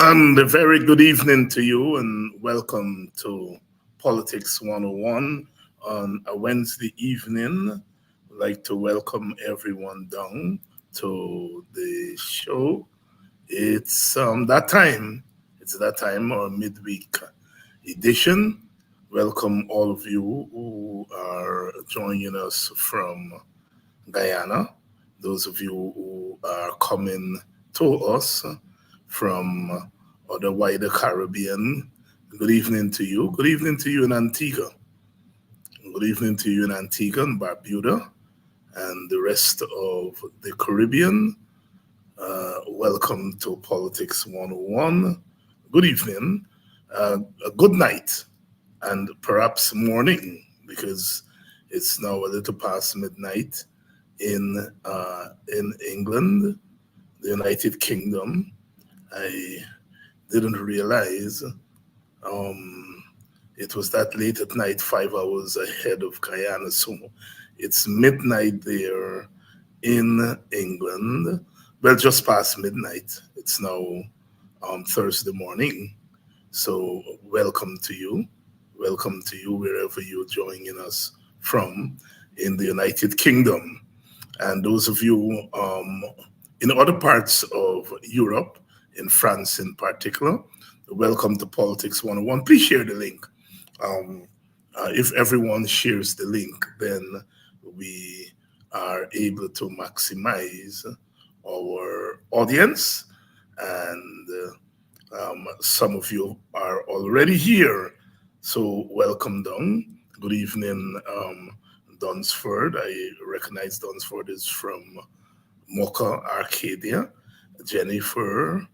And a very good evening to you, and welcome to Politics 101 on a Wednesday evening. I'd like to welcome everyone down to the show. It's that time. It's that time, our midweek edition. Welcome all of you who are joining us from Guyana, those of you who are coming to us from the wider Caribbean. Good evening to you. Good evening to you in Antigua. Good evening to you in Antigua and Barbuda and the rest of the Caribbean. Welcome to Politics 101. Good evening, a good night, and perhaps morning, because it's now a little past midnight in England, the United Kingdom. I didn't realize it was that late at night, 5 hours ahead of Guyana. So it's midnight there in England. Well, just past midnight. It's now Thursday morning. So welcome to you. Welcome to you wherever you're joining us from in the United Kingdom. And those of you in other parts of Europe, in France in particular, welcome to Politics 101. Please share the link. If everyone shares the link, then we are able to maximize our audience. And some of you are already here. So welcome down. Good evening, Dunsford. I recognize Dunsford is from Mocha, Arcadia. Jennifer,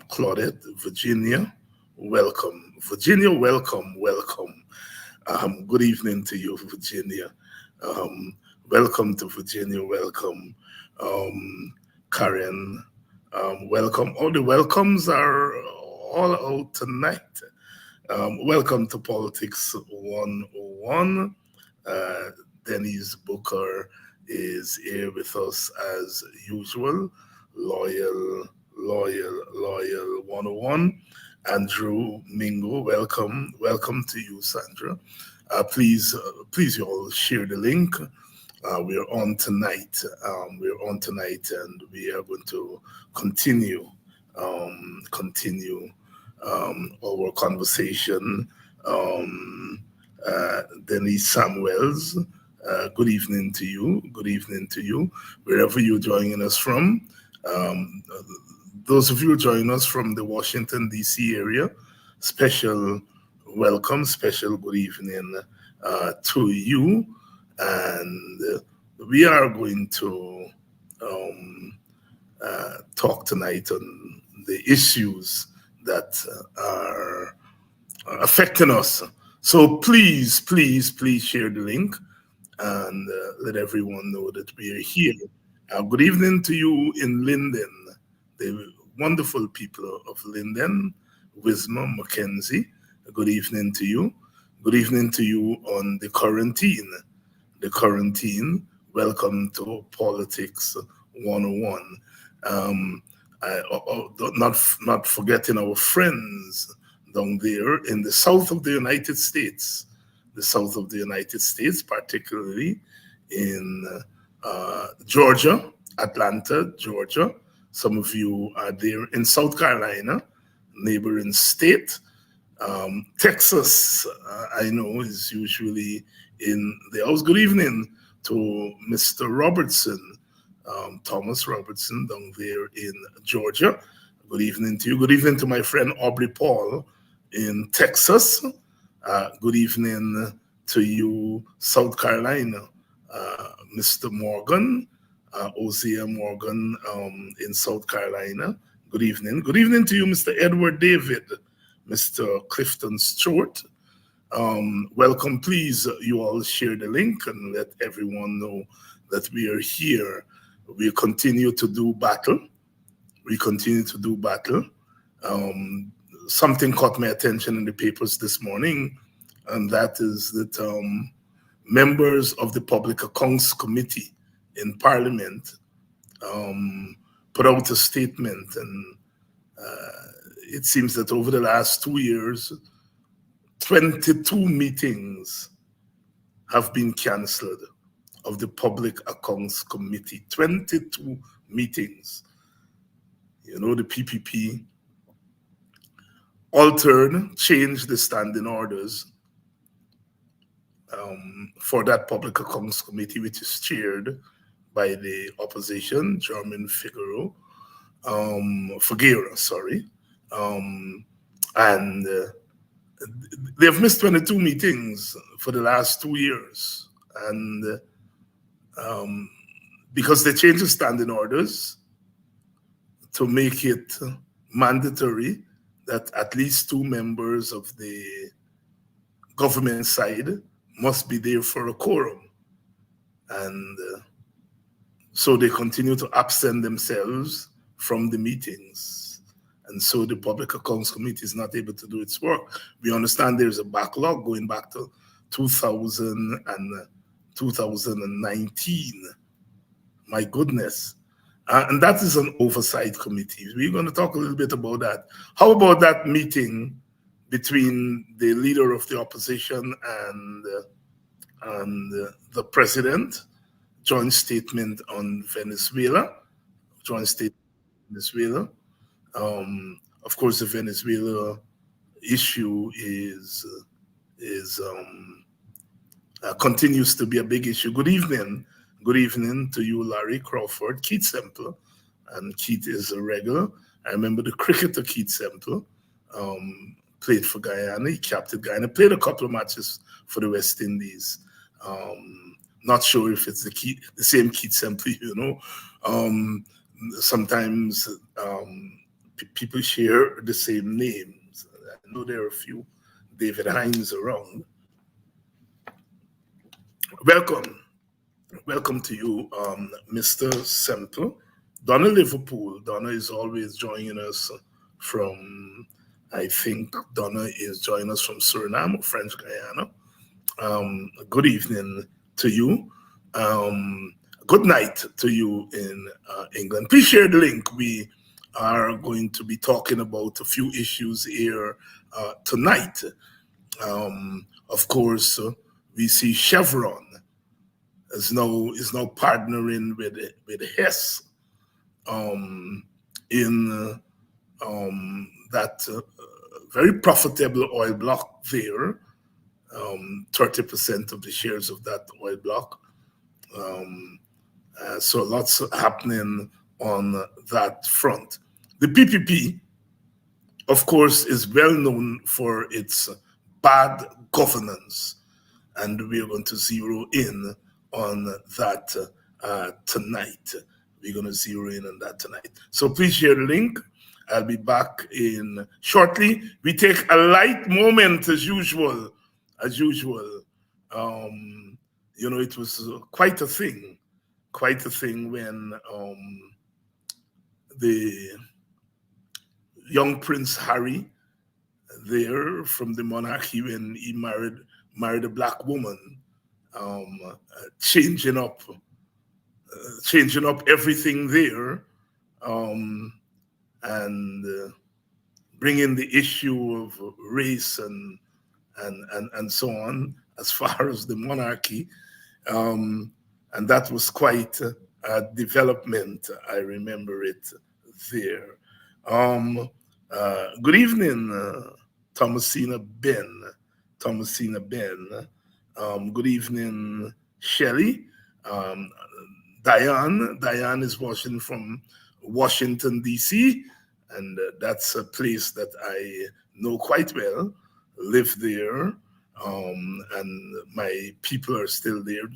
Claudette, Virginia, welcome. Virginia, welcome. Good evening to you, Virginia. Welcome to Virginia, welcome. Karen, welcome. All the welcomes are all out tonight. Welcome to Politics 101. Denise Booker is here with us as usual. Loyal 101. Andrew Mingo, welcome to you, Sandra. Please you all share the link. We're on tonight. And we are going to continue our conversation. Denise Samuels, good evening to you. Good evening to you, wherever you're joining us from. Those of you joining us from the Washington, D.C. area, special welcome, special good evening to you. And we are going to talk tonight on the issues that are affecting us. So please share the link and let everyone know that we are here. Good evening to you in Linden, the wonderful people of Linden, Wisma, Mackenzie. Good evening to you. Good evening to you on the quarantine. Welcome to Politics 101. Not forgetting our friends down there in the south of the United States. The south of the United States, particularly in Georgia, Atlanta, Georgia. Some of you are there in South Carolina, neighboring state. Texas, I know, is usually in the house. Good evening to Mr. Robertson, Thomas Robertson, down there in Georgia. Good evening to you. Good evening to my friend Aubrey Paul in Texas. Good evening to you, South Carolina, Mr. Morgan, Osea Morgan in South Carolina. Good evening. Good evening to you, Mr. Edward David, Mr. Clifton Stewart. Welcome. Please, you all share the link and let everyone know that we are here. We continue to do battle. Something caught my attention in the papers this morning, and that is that members of the Public Accounts Committee in Parliament put out a statement, and it seems that over the last 2 years, 22 meetings have been cancelled of the Public Accounts Committee. 22 meetings. You know, the PPP altered, changed the standing orders for that Public Accounts Committee, which is chaired by the opposition, German Figuera, sorry. And they've missed 22 meetings for the last 2 years. And because they changed the standing orders to make it mandatory that at least 2 members of the government side must be there for a quorum. And so they continue to absent themselves from the meetings. And so the Public Accounts Committee is not able to do its work. We understand there's a backlog going back to 2000 and 2019. My goodness. And that is an oversight committee. We're going to talk a little bit about that. How about that meeting between the leader of the opposition and the president? Joint statement on Venezuela. Joint statement on Venezuela. Of course, the Venezuela issue continues to be a big issue. Good evening. Good evening to you, Larry Crawford, Keith Semple. And Keith is a regular. I remember the cricketer Keith Semple played for Guyana. He captained Guyana, played a couple of matches for the West Indies. Not sure if it's the same Keith Semple, you know. Sometimes people share the same names. I know there are a few David Hines around. Welcome to you, Mr. Semple. Donna Liverpool. Donna is always joining us from, I think Donna is joining us from Suriname, French Guyana. Good evening to you. Good night to you in England. Please share the link. We are going to be talking about a few issues here tonight. Of course, we see Chevron is now partnering with Hess in that very profitable oil block there. 30% of the shares of that oil block. So lots happening on that front. The PPP, of course, is well known for its bad governance, and we're going to zero in on that tonight. We're going to zero in on that tonight. So please share the link. I'll be back in shortly. We take a light moment as usual. You know, it was quite a thing when the young Prince Harry there from the monarchy, when he married a black woman, changing up everything there, and bringing the issue of race and so on as far as the monarchy, and that was quite a development. I remember it there. Good evening, Thomasina Ben. Good evening, Shelley. Diane is watching from Washington, D.C., and that's a place that I know quite well, live there, and my people are still there,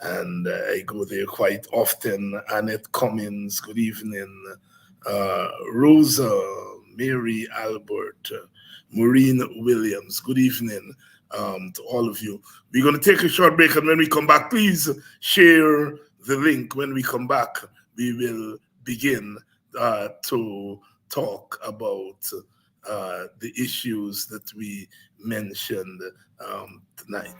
and I go there quite often. Annette Cummins, good evening. Rosa, Mary Albert, Maureen Williams, good evening to all of you. We're going to take a short break, and when we come back, please share the link. When we come back, we will begin to talk about the issues that we mentioned tonight.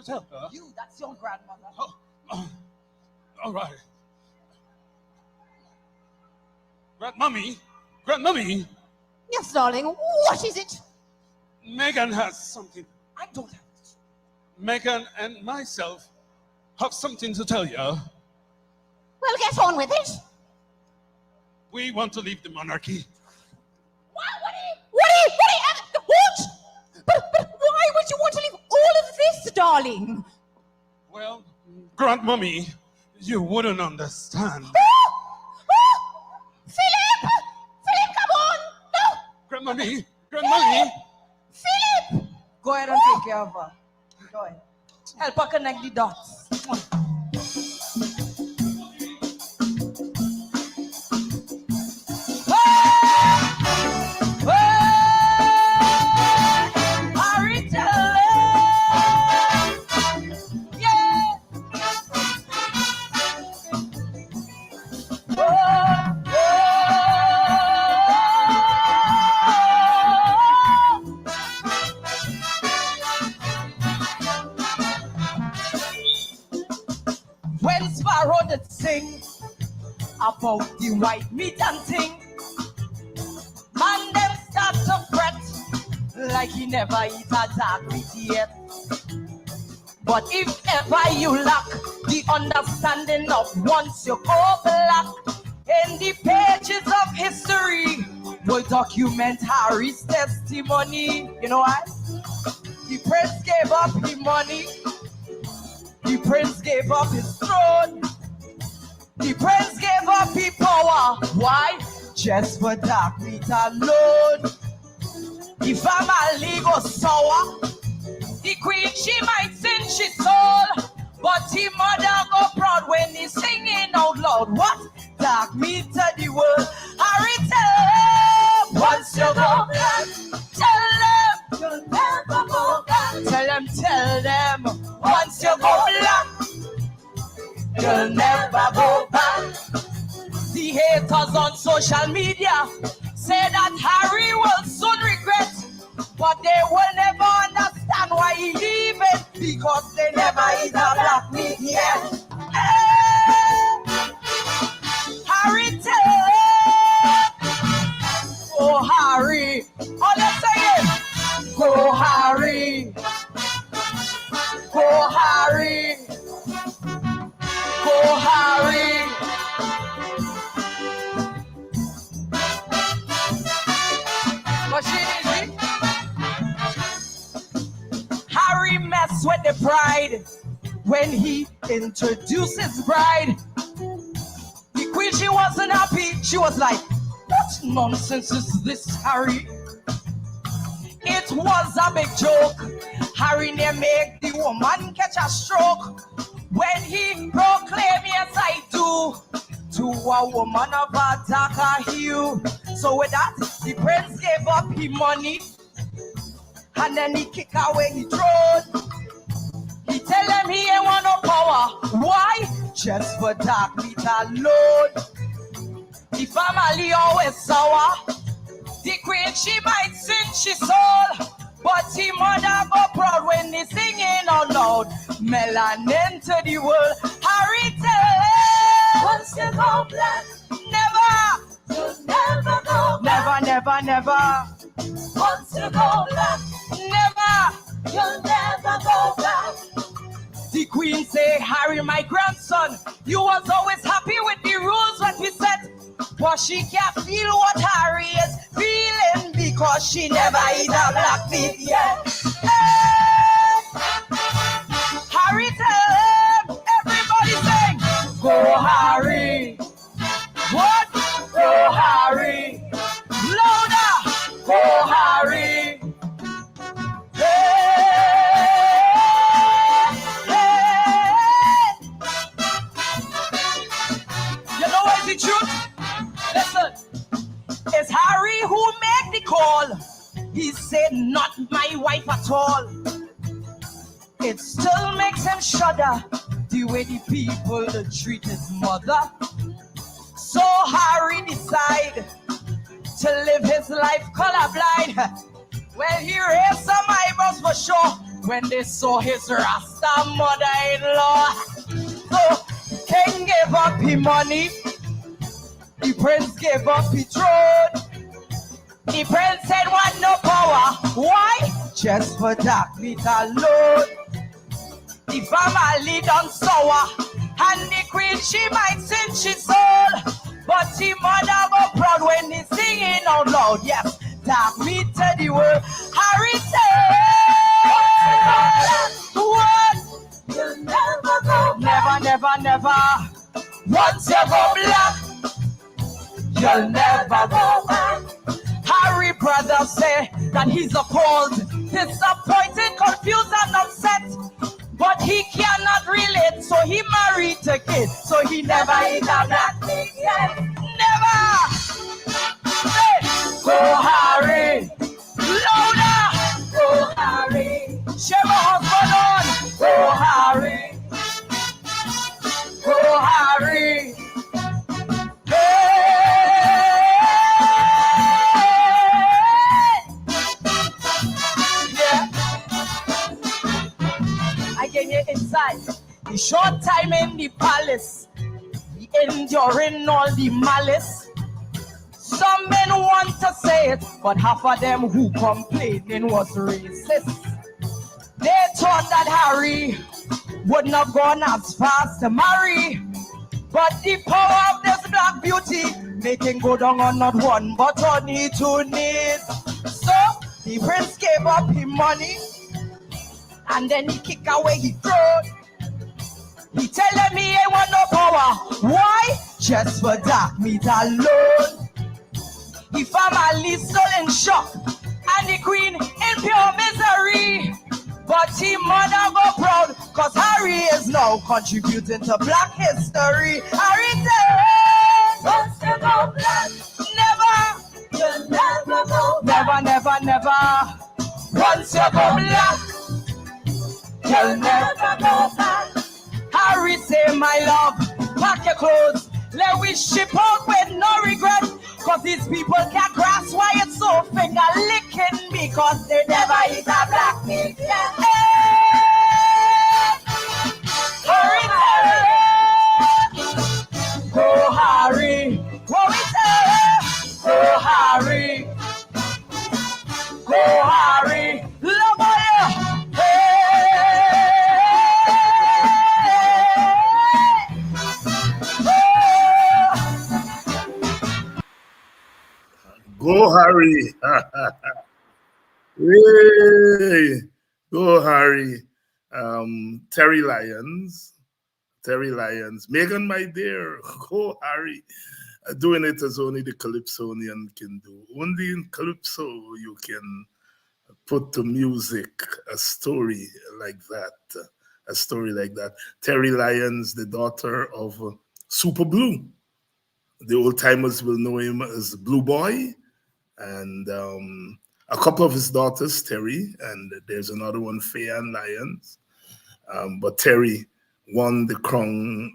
tell her. You, that's your grandmother. Oh, all right. Grandmummy. Yes, darling. What is it? Megan has something. I don't have it. Megan and myself have something to tell you. Well, get on with it. We want to leave the monarchy. What? But why would you want to leave all of this, darling? Well, Grandmummy, you wouldn't understand. Philip, come on! No! Grandmummy! Philip! Go ahead and take care of her. Go ahead. Help her connect the dots. When Sparrow did sing about the white meat and thing, man them start to fret like he never eat a dark meat yet. But if ever you lack the understanding of once you go black, in the pages of history will document Harry's testimony. You know why? The prince gave up his money. The prince gave up his throne. The prince gave up his power. Why? Just for dark meat alone. The family goes sour. The queen, she might sin she soul, but the mother go proud when he's singing out loud. What? Dark meat to the world. Harry, tell them once you go black. Tell them you'll never go back. Tell them once you go black, you'll never go back. The haters on social media say that Harry will soon regret, but they will never understand why he leave it, because they never eat a black meat yet. Harry, tell oh Harry, oh let's say it. Go Harry, go Harry, go Harry. Harry messed with the bride when he introduced his bride. The queen, she wasn't happy. She was like, what nonsense is this, Harry? It was a big joke. Harry near make the woman catch a stroke when he proclaimed, yes I do, to a woman of a darker hue. So with that, the prince gave up his money, and then he kick away his throne. He tell him he ain't want no power. Why? Just for dark meat alone. The family always sour. The queen, she might sin she soul, but the mother go proud when they singing out loud. Melanin to the world. Harry tell once you go black, never, you'll never go back. Never. Once you go black, never, you'll never go back. The queen say, Harry, my grandson, you was always happy with the rules that we set, but she can't feel what Harry is feeling because she never eat a black meat yet. Hey! Harry tell him, everybody sing, go Harry. What? Go Harry. Louder. Go Harry. The truth, listen, it's Harry who made the call. He said, not my wife at all. It still makes him shudder, the way the people treat his mother. So Harry decided to live his life colorblind. Well, he raised some eyebrows for sure when they saw his Rasta mother-in-law. So king gave up his money, the prince gave up his throne. The prince said want no power. Why? Just for dark meat alone. The family done sour, and the queen she might sing she soul, but the mother go proud when he singing out loud. Yes, dark meat to the world. Harry said, what? You'll never go back. Never, never. Once you go black, you'll never go back. Harry brother say that he's appalled, disappointed, confused and upset, but he cannot relate, so he married a kid, so he never eat a black pig yet. Never. Hey, go Harry, louder. Go Harry, share my husband on. Go Harry, go Harry. Inside the short time in the palace, he enduring all the malice. Some men want to say it, but half of them who complaining was racist. They thought that Harry wouldn't have gone as fast to marry, but the power of this black beauty making go down on not one but on the two knees. So the prince gave up his money, and then he kick away his throne. He telling me he want no power. Why? Just for dark meat alone. The family still in shock, and the queen in pure misery. But his mother go proud, cause Harry is now contributing to black history. Harry said, once you go black, never, you'll never go back. Never, never, never. Once you go black, you'll never go back. Harry say, my love, pack your clothes, let we ship out with no regret, cause these people can't grasp why it's so finger licking, because they never eat a black meat yet. Harry, go Harry, what we say? Go Harry, go Harry, love you. Go Harry. Yay. Go Harry. Terry Lyons. Megan, my dear. Go Harry. Doing it as only the Calypsonian can do. Only in Calypso you can put to music a story like that. A story like that. Terry Lyons, the daughter of Super Blue. The old timers will know him as Blue Boy. And a couple of his daughters, Terry, and there's another one, Faye-Ann Lyons. But Terry won the crown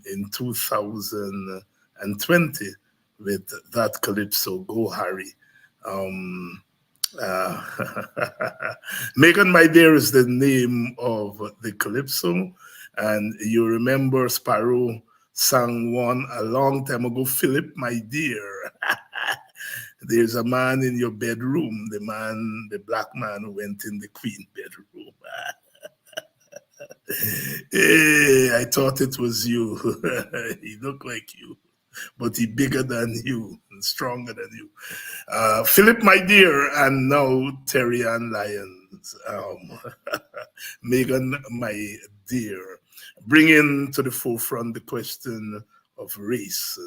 in 2020 with that Calypso, Go Harry. Megan, my dear, is the name of the Calypso. And you remember Sparrow sang one a long time ago, Philip, my dear. There's a man in your bedroom, the black man who went in the queen bedroom. Hey, I thought it was you. He looked like you, but he bigger than you and stronger than you. Philip, my dear, and now Terry Ann Lyons. Megan, my dear, bringing to the forefront the question of race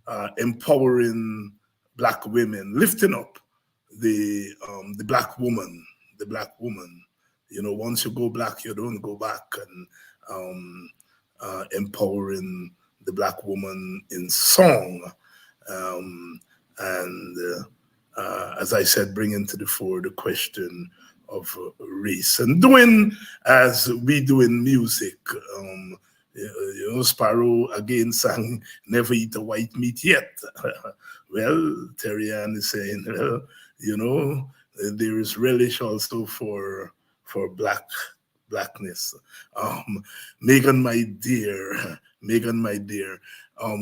and empowering Black women, lifting up the Black woman, You know, once you go black, you don't go back, and empowering the Black woman in song, and as I said, bringing to the fore the question of race, and doing as we do in music. You know, Sparrow again sang "Never Eat a White Meat Yet." Well, Terry Ann is saying, well, you know, there is relish also for for blackness. Megan, my dear, Megan, my dear,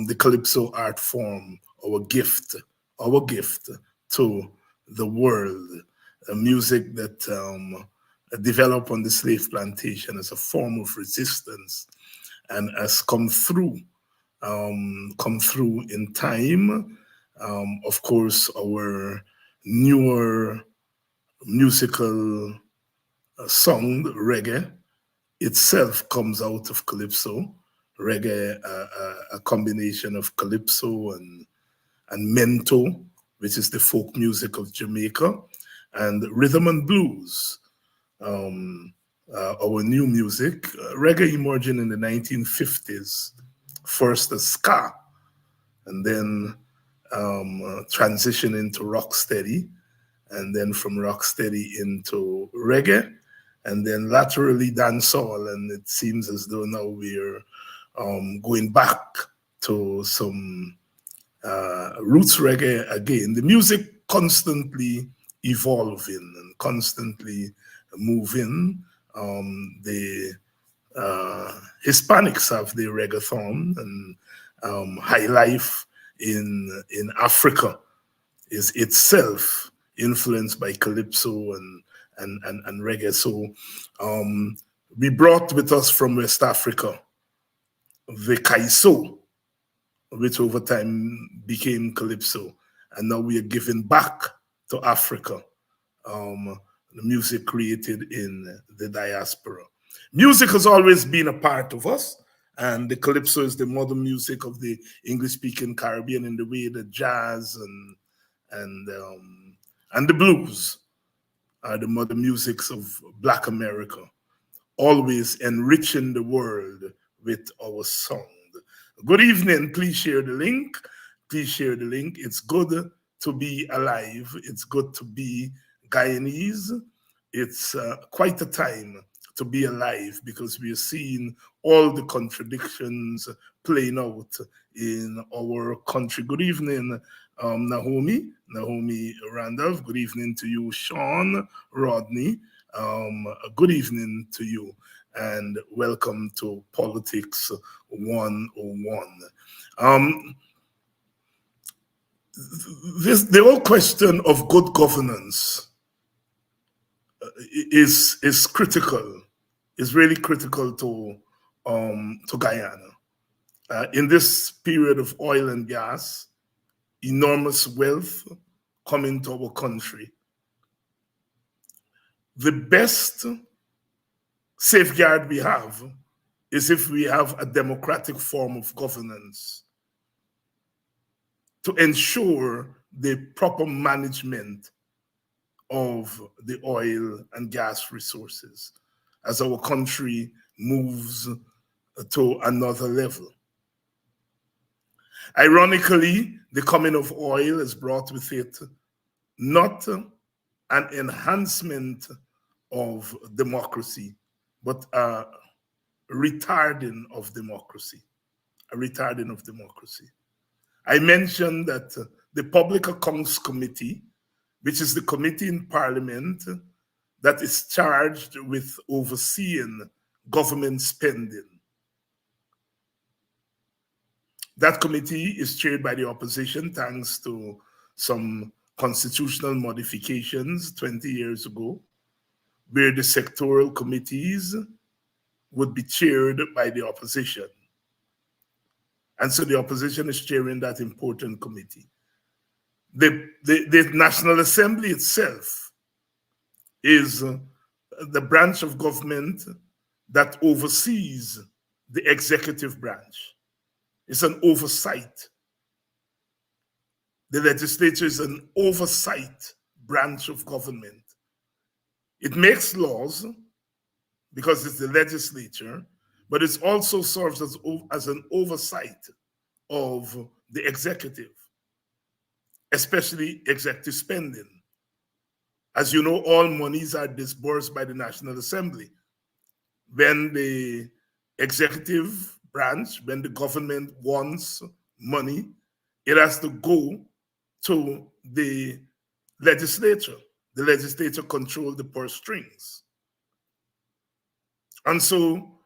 the Calypso art form, our gift to the world, a music that developed on the slave plantation as a form of resistance and has come through in time. Of course, our newer musical song, reggae, itself comes out of calypso. Reggae, a combination of calypso and mento, which is the folk music of Jamaica, and rhythm and blues. Our new music, reggae emerging in the 1950s, first as ska, and then transitioning to rocksteady, and then from rocksteady into reggae, and then laterally dancehall. And it seems as though now we're going back to some roots reggae again. The music constantly evolving and constantly moving. The Hispanics have their reggaeton, and high life in Africa is itself influenced by calypso and reggae. So we brought with us from West Africa the kaiso, which over time became calypso, and now we are giving back to Africa the music created in the diaspora. Music has always been a part of us, and the calypso is the modern music of the English-speaking Caribbean in the way that jazz and the blues are the modern musics of Black America, always enriching the world with our song. Good evening. Please share the link. Please share the link. It's good to be alive. It's good to be Guyanese. It's quite a time to be alive because we are seeing all the contradictions playing out in our country. Good evening, Naomi Randolph. Good evening to you, Sean Rodney. Good evening to you, and welcome to Politics 101. The whole question of good governance is critical, is really critical to Guyana. In this period of oil and gas, enormous wealth coming to our country. The best safeguard we have is if we have a democratic form of governance to ensure the proper management of the oil and gas resources as our country moves to another level. Ironically, the coming of oil has brought with it not an enhancement of democracy, but a retarding of democracy. I mentioned that the Public Accounts Committee, which is the committee in Parliament that is charged with overseeing government spending. That committee is chaired by the opposition thanks to some constitutional modifications 20 years ago, where the sectoral committees would be chaired by the opposition. And so the opposition is chairing that important committee. The National Assembly itself is the branch of government that oversees the executive branch. It's an oversight. The legislature is an oversight branch of government. It makes laws because it's the legislature, but it also serves as an oversight of the executive, especially executive spending. As you know, all monies are disbursed by the National Assembly. When the executive branch, when the government wants money, it has to go to the legislature. The legislature controls the purse strings. And so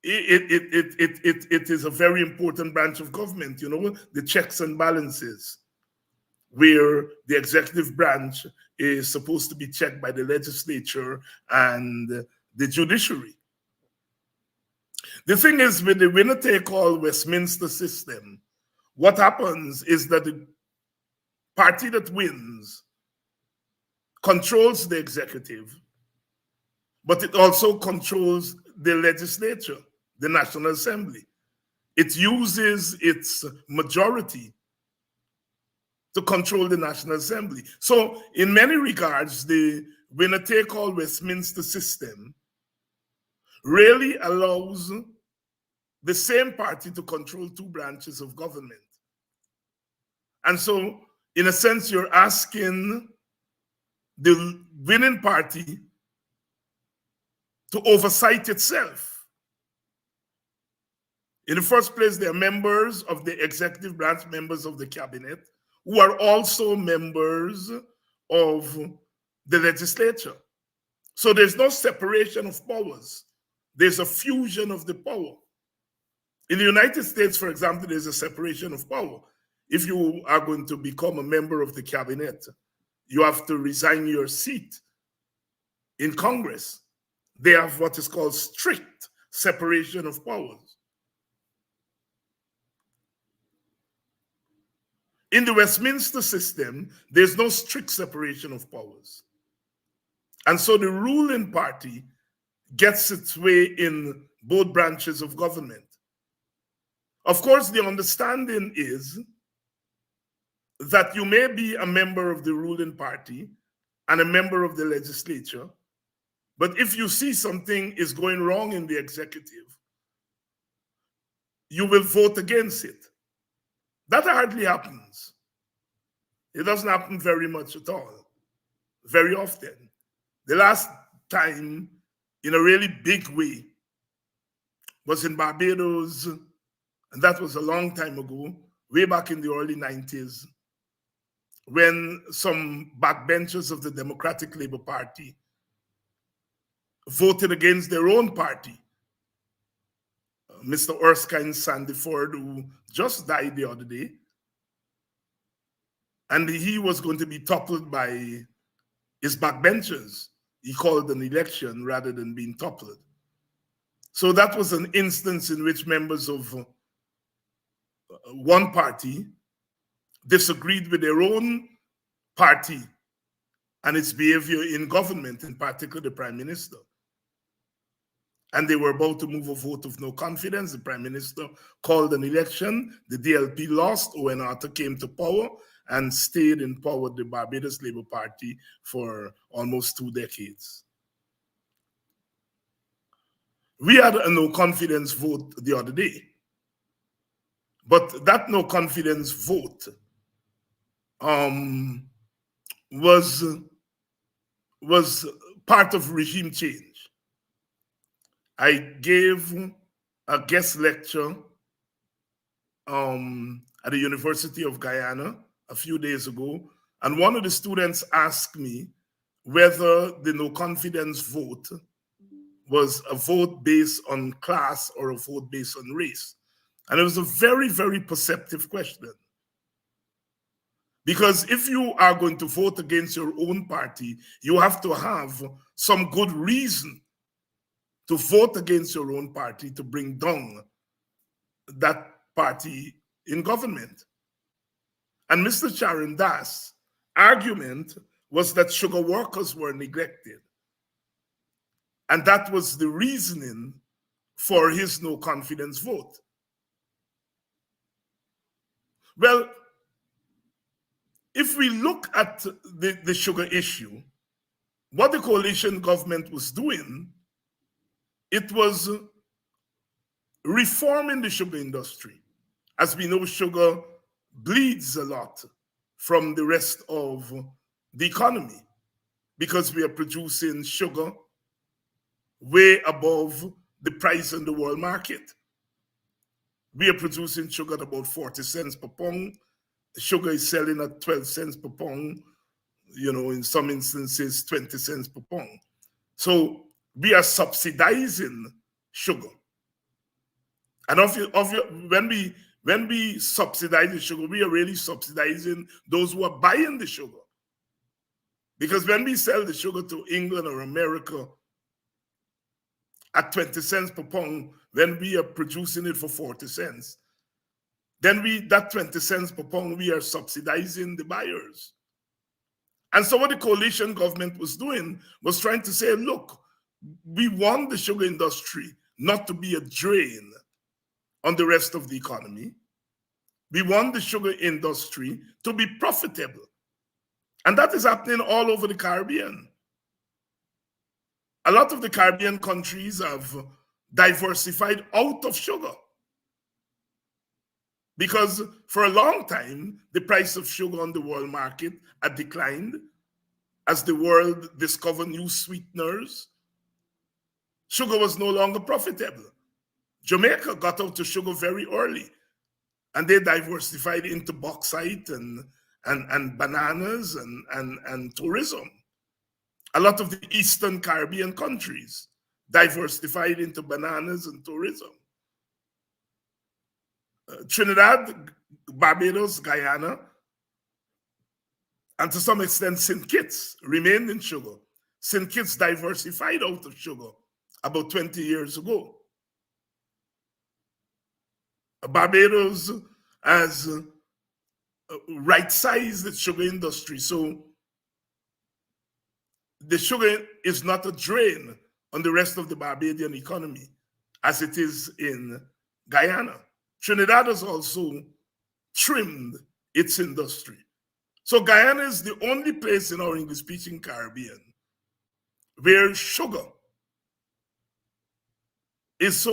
it is a very important branch of government, the checks and balances, where the executive branch is supposed to be checked by the legislature and the judiciary. The thing is, with the winner-take-all Westminster system, what happens is that the party that wins controls the executive, but it also controls the legislature, the National Assembly. It uses its majority to control the National Assembly. So in many regards, the winner-take-all Westminster system really allows the same party to control two branches of government. And so, in a sense, you're asking the winning party to oversight itself. In the first place, they are members of the executive branch, members of the cabinet, who are also members of the legislature. So there's no separation of powers. There's a fusion of the power. In the United States, for example, there's a separation of power. If you are going to become a member of the cabinet, you have to resign your seat in Congress. They have what is called strict separation of powers. In the Westminster system, there's no strict separation of powers. And so the ruling party gets its way in both branches of government. Of course, the understanding is that you may be a member of the ruling party and a member of the legislature, but if you see something is going wrong in the executive, you will vote against it. That hardly happens. It doesn't happen very much at all, very often. The last time, in a really big way, was in Barbados, and that was a long time ago, way back in the early 90s, when some backbenchers of the Democratic Labour Party voted against their own party. Mr. Erskine Sandiford, who just died the other day, and he was going to be toppled by his backbenchers. He called an election rather than being toppled. So that was an instance in which members of one party disagreed with their own party and its behavior in government, in particular the Prime Minister. And they were about to move a vote of no confidence. The Prime Minister called an election. The DLP lost. Owen Arthur came to power and stayed in power, the Barbados Labour Party, for almost 2 decades. We had a no confidence vote the other day. But that no confidence vote was part of regime change. I gave a guest lecture at the University of Guyana a few days ago, and one of the students asked me whether the no confidence vote was a vote based on class or a vote based on race. And it was a very, very perceptive question. Because if you are going to vote against your own party, you have to have some good reason to vote against your own party to bring down that party in government. And Mr. Charan Das' argument was that sugar workers were neglected. And that was the reasoning for his no confidence vote. Well, if we look at the sugar issue, what the coalition government was doing, it was reforming the sugar industry. As we know, sugar bleeds a lot from the rest of the economy because we are producing sugar way above the price in the world market. We are producing sugar at about 40 cents per pound. Sugar is selling at 12 cents per pound, in some instances, 20 cents per pound. So we are subsidizing sugar. And when we subsidize the sugar, we are really subsidizing those who are buying the sugar. Because when we sell the sugar to England or America at 20 cents per pound, when we are producing it for 40 cents, then that 20 cents per pound, we are subsidizing the buyers. And so what the coalition government was doing was trying to say, look, we want the sugar industry not to be a drain on the rest of the economy. We want the sugar industry to be profitable. And that is happening all over the Caribbean. A lot of the Caribbean countries have diversified out of sugar. Because for a long time, the price of sugar on the world market had declined as the world discovered new sweeteners. Sugar was no longer profitable. Jamaica got out of sugar very early, and they diversified into bauxite and bananas and tourism. A lot of the Eastern Caribbean countries diversified into bananas and tourism. Trinidad, Barbados, Guyana, and to some extent St. Kitts remained in sugar. St. Kitts diversified out of sugar about 20 years ago. Barbados has right-sized its sugar industry, so the sugar is not a drain on the rest of the Barbadian economy as it is in Guyana. Trinidad has also trimmed its industry. So Guyana is the only place in our English-speaking Caribbean where sugar is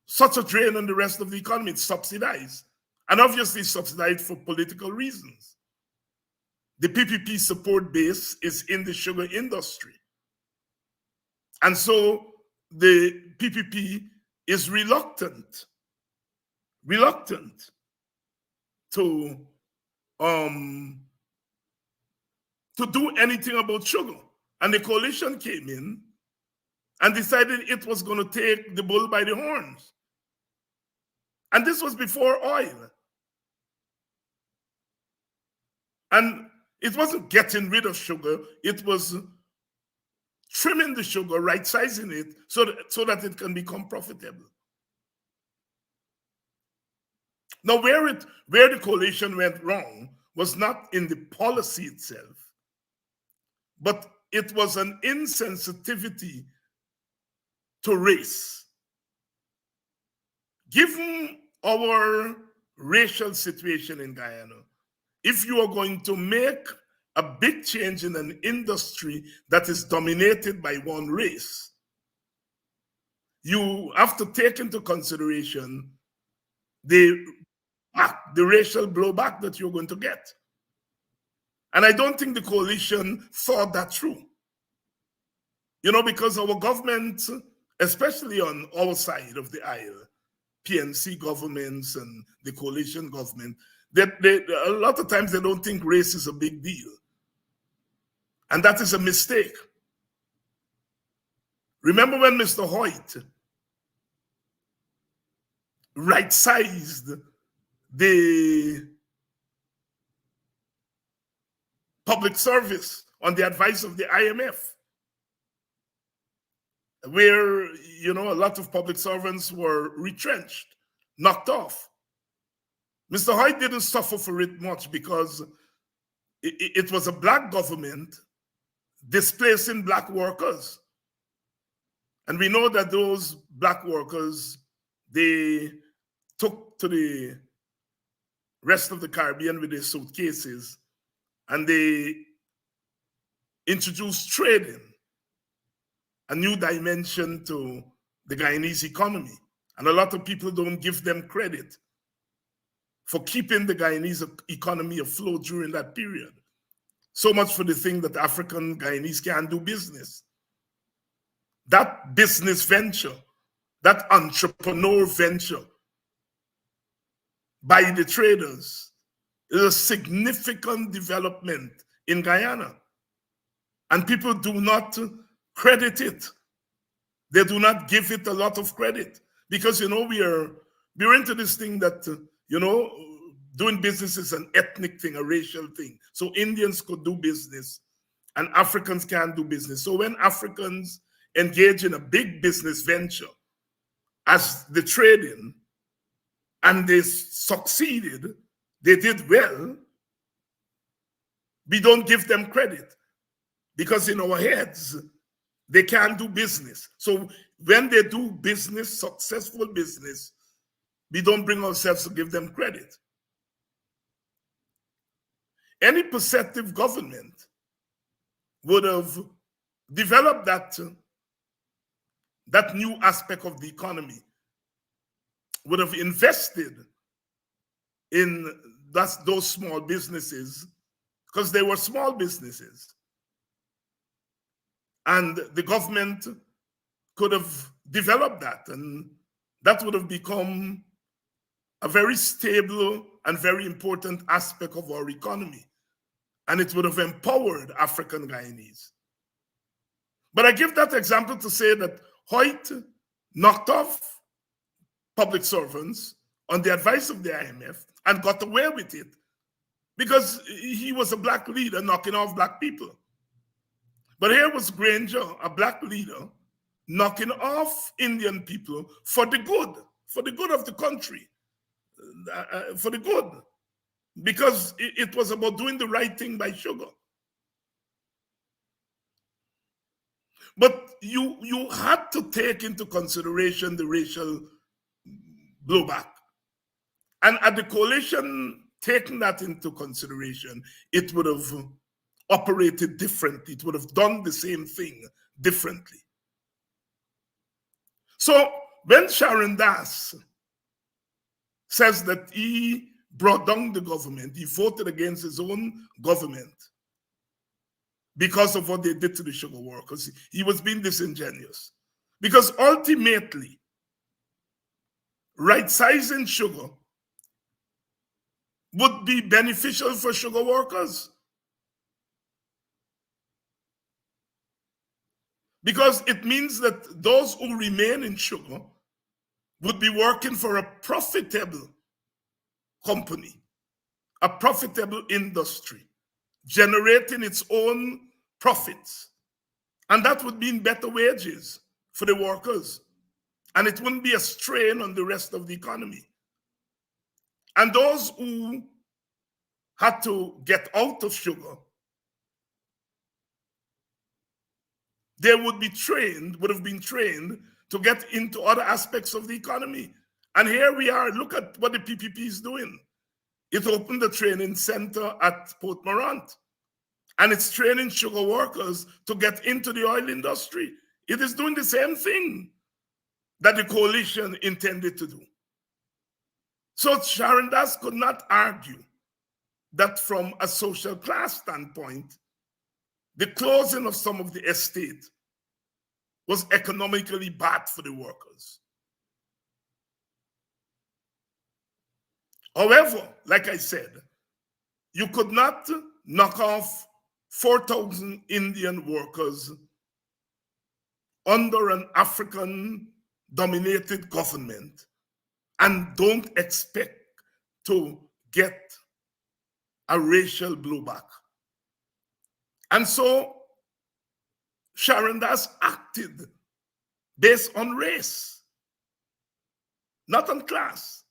such a drain on the rest of the economy. It's subsidized. And obviously subsidized for political reasons. The PPP support base is in the sugar industry. And so the PPP is reluctant to do anything about sugar. And the coalition came in and decided it was going to take the bull by the horns. And this was before oil. And it wasn't getting rid of sugar, it was trimming the sugar, right-sizing it so that it can become profitable. Now, where the coalition went wrong was not in the policy itself, but it was an insensitivity to race. Given our racial situation in Guyana, if you are going to make a big change in an industry that is dominated by one race, you have to take into consideration the racial blowback that you're going to get. And I don't think the coalition thought that through. You know, because our government, especially on our side of the aisle, PNC governments and the coalition government, a lot of times they don't think race is a big deal. And that is a mistake. Remember when Mr. Hoyt right-sized the public service on the advice of the IMF, where, you know, a lot of public servants were retrenched, knocked off. Mr. Hoyt didn't suffer for it much because it was a black government displacing black workers. And we know that those black workers, they took to the rest of the Caribbean with their suitcases and they introduced trading, a new dimension to the Guyanese economy. And a lot of people don't give them credit for keeping the Guyanese economy afloat during that period. So much for the thing that African Guyanese can't do business. That business venture, that entrepreneur venture by the traders is a significant development in Guyana. And people do not credit it. They do not give it a lot of credit because, we're into this thing that, doing business is an ethnic thing, a racial thing. So Indians could do business and Africans can't do business. So when Africans engage in a big business venture as the trading and they succeeded, they did well, we don't give them credit because in our heads, they can't do business. So when they do business, successful business, we don't bring ourselves to give them credit. Any perceptive government would have developed that new aspect of the economy, would have invested in those small businesses because they were small businesses. And the government could have developed that, and that would have become a very stable and very important aspect of our economy. And it would have empowered African Guyanese. But I give that example to say that Hoyt knocked off public servants on the advice of the IMF and got away with it because he was a black leader knocking off black people. But here was Granger, a black leader, knocking off Indian people for the good of the country, for the good, because it was about doing the right thing by sugar. But you had to take into consideration the racial blowback. And at the coalition taking that into consideration, it would have operated differently. It would have done the same thing differently. So when Sharon Das says that he brought down the government, he voted against his own government because of what they did to the sugar workers, he was being disingenuous. Because ultimately, right-sizing sugar would be beneficial for sugar workers. Because it means that those who remain in sugar would be working for a profitable company, a profitable industry, generating its own profits. And that would mean better wages for the workers. And it wouldn't be a strain on the rest of the economy. And those who had to get out of sugar, they would have been trained to get into other aspects of the economy. And here we are, look at what the PPP is doing. It opened a training center at Port Morant, and it's training sugar workers to get into the oil industry. It is doing the same thing that the coalition intended to do. So Sharon Das could not argue that from a social class standpoint, the closing of some of the estate was economically bad for the workers. However, like I said, you could not knock off 4,000 Indian workers under an African-dominated government and don't expect to get a racial blowback. And so Sharon Das acted based on race, not on class.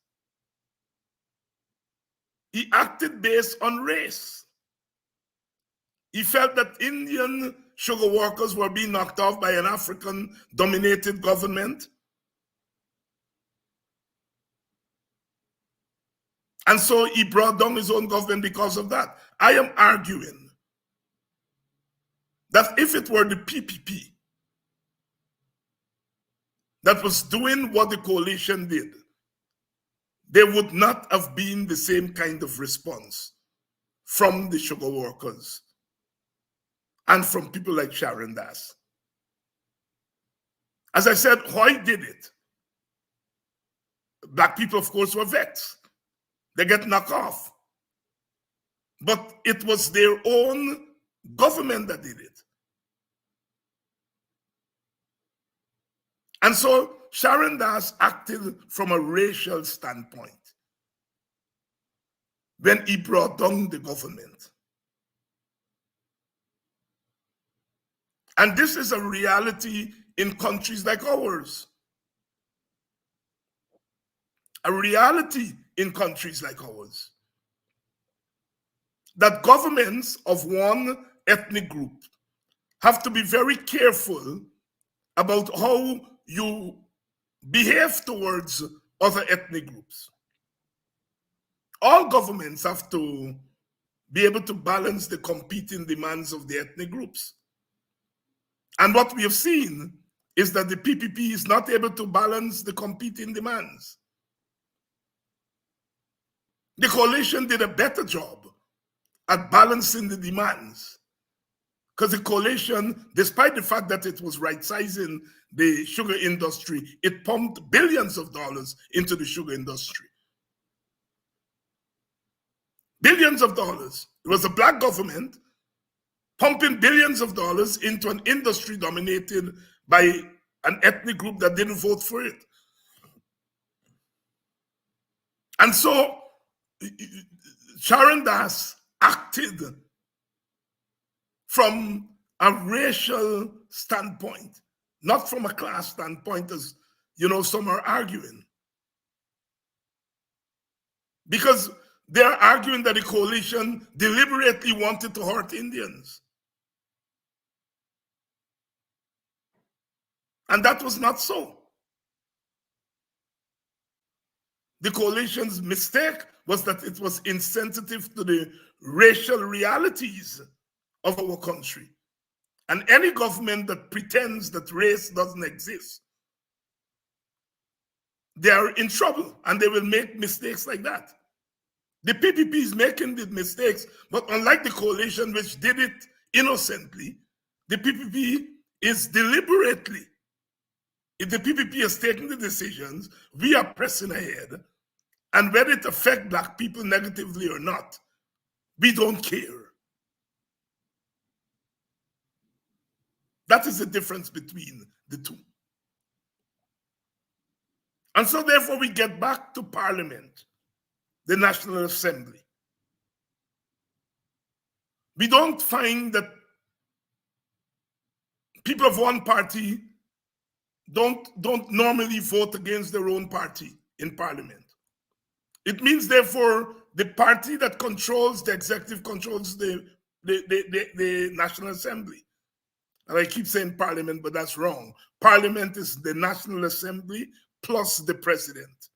He acted based on race. He felt that Indian sugar workers were being knocked off by an African-dominated government. And so he brought down his own government because of that. I am arguing that if it were the PPP that was doing what the coalition did, there would not have been the same kind of response from the sugar workers and from people like Sharon Das. As I said, Hoy did it. Black people, of course, were vexed. They get knocked off. But it was their own government that did it. And so Sharon Das acted from a racial standpoint when he brought down the government. And this is a reality in countries like ours. A reality in countries like ours. That governments of one ethnic group have to be very careful about how you behave towards other ethnic groups. All governments have to be able to balance the competing demands of the ethnic groups. And what we have seen is that the PPP is not able to balance the competing demands. The coalition did a better job at balancing the demands, because the coalition, despite the fact that it was right-sizing the sugar industry, it pumped billions of dollars into the sugar industry. Billions of dollars. It was a black government pumping billions of dollars into an industry dominated by an ethnic group that didn't vote for it. And so Sharon Das acted from a racial standpoint, not from a class standpoint, as some are arguing. Because they're arguing that the coalition deliberately wanted to hurt Indians. And that was not so. The coalition's mistake was that it was insensitive to the racial realities of our country. And any government that pretends that race doesn't exist, they are in trouble, and they will make mistakes like that. The PPP is making the mistakes, but unlike the coalition, which did it innocently, the PPP is deliberately. If the PPP has taken the decisions, we are pressing ahead, and whether it affects Black people negatively or not, we don't care. That is the difference between the two. And so therefore we get back to Parliament, the National Assembly. We don't find that people of one party don't normally vote against their own party in Parliament. It means, therefore, the party that controls the executive controls the National Assembly. And I keep saying Parliament, but that's wrong. Parliament is the National Assembly plus the president.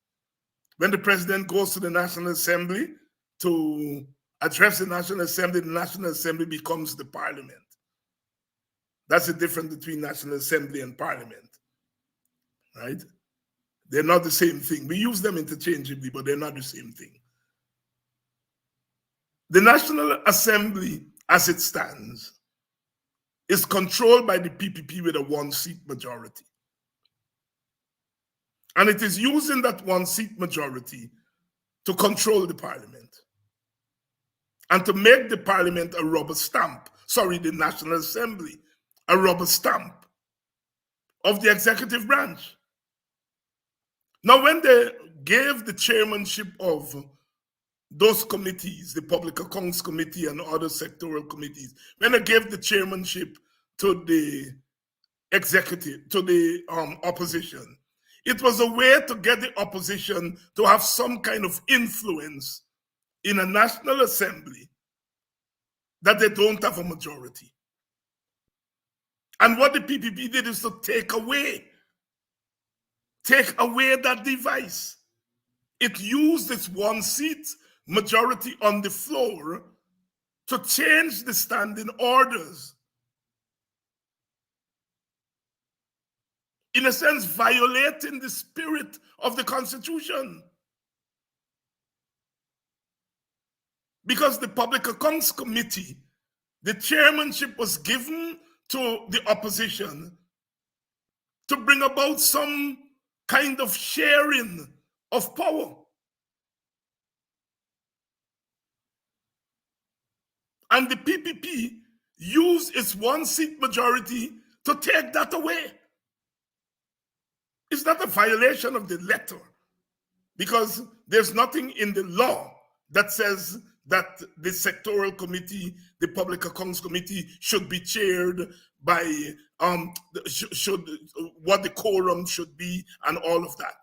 When the president goes to the National Assembly to address the National Assembly becomes the Parliament. That's the difference between National Assembly and Parliament, right? They're not the same thing. We use them interchangeably, but they're not the same thing. The National Assembly, as it stands, is controlled by the PPP with a one-seat majority. And it is using that one-seat majority to control the Parliament and to make the Parliament a rubber stamp, the National Assembly, a rubber stamp of the executive branch. Now, when they gave the chairmanship of those committees, the Public Accounts Committee and other sectoral committees, when they gave the chairmanship to the executive, to the opposition, it was a way to get the opposition to have some kind of influence in a National Assembly that they don't have a majority. And what the PPP did is to take away that device. It used its one-seat majority on the floor to change the standing orders. In a sense, violating the spirit of the Constitution. Because the Public Accounts Committee, the chairmanship was given to the opposition to bring about some kind of sharing of power. And the PPP used its one-seat majority to take that away. It's not a violation of the letter, because there's nothing in the law that says that the sectoral committee, the public accounts committee, should be chaired by what the quorum should be and all of that.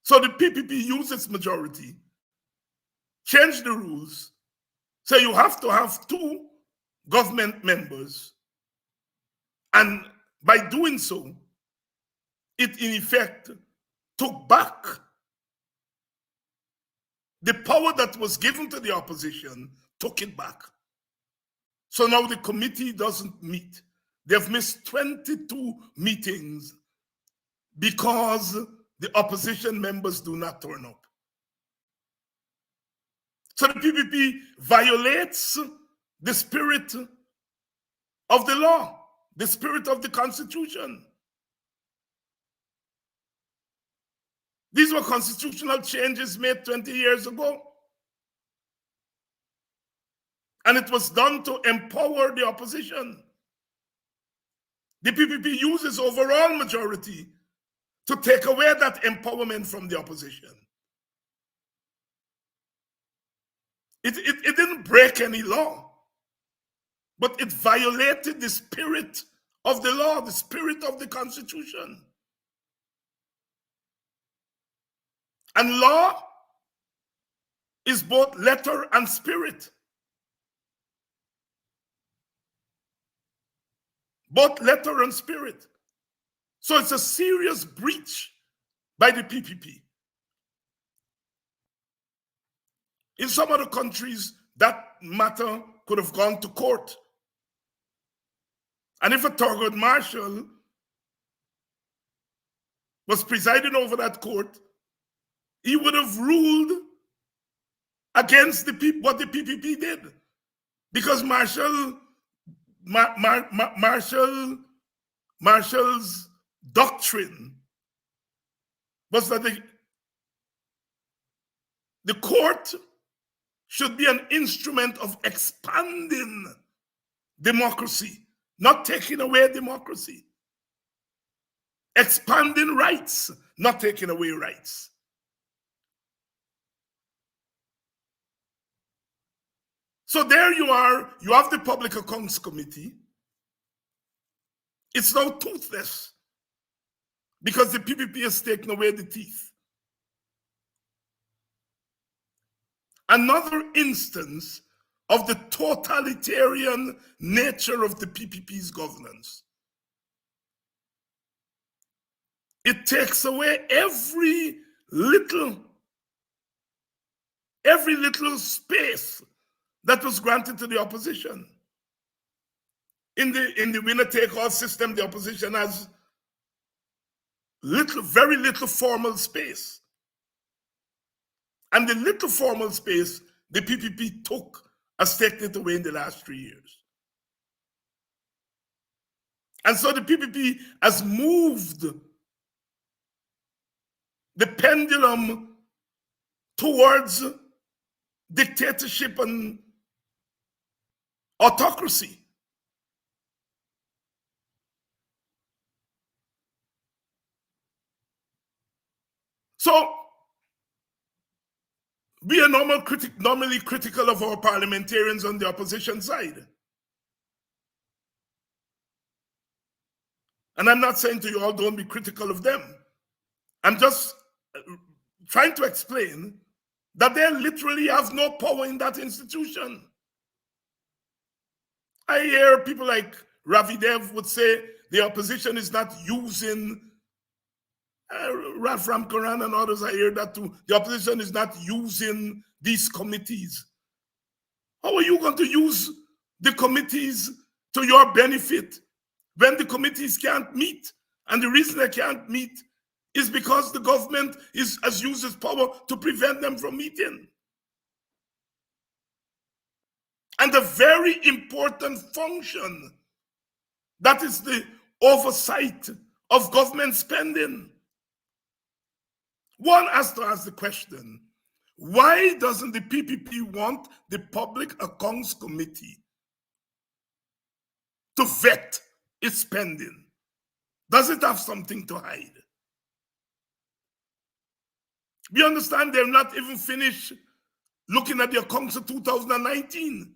So the PPP uses majority, change the rules, so you have to have 2 government members, and by doing so, it in effect took back the power that was given to the opposition, took it back. So now the committee doesn't meet. They've missed 22 meetings because the opposition members do not turn up. So the PPP violates the spirit of the law, the spirit of the Constitution. These were constitutional changes made 20 years ago. And it was done to empower the opposition. The PPP uses overall majority to take away that empowerment from the opposition. It didn't break any law, but it violated the spirit of the law, the spirit of the Constitution. And law is both letter and spirit. Both letter and spirit. So it's a serious breach by the PPP. In some other countries, that matter could have gone to court. And if a Thurgood Marshall was presiding over that court, he would have ruled against what the PPP did. Because Marshall's doctrine was that the court should be an instrument of expanding democracy, not taking away democracy. Expanding rights, not taking away rights. So there you are, you have the Public Accounts Committee. It's now toothless because the PPP has taken away the teeth. Another instance of the totalitarian nature of the PPP's governance. It takes away every little space that was granted to the opposition. In the winner-take-all system, the opposition has very little formal space. And the little formal space the PPP has taken it away in the last 3 years. And so the PPP has moved the pendulum towards dictatorship and autocracy. So we are normally critical of our parliamentarians on the opposition side. And I'm not saying to you all, don't be critical of them. I'm just trying to explain that they literally have no power in that institution. I hear people like Ravi Dev would say the opposition is not using, Ralph Ramkaran and others, I hear that too. The opposition is not using these committees. How are you going to use the committees to your benefit when the committees can't meet? And the reason they can't meet is because the government has used its power to prevent them from meeting. And a very important function, that is the oversight of government spending. One has to ask the question, why doesn't the PPP want the Public Accounts Committee to vet is spending? Does it have something to hide? We understand they're not even finished looking at the accounts of 2019.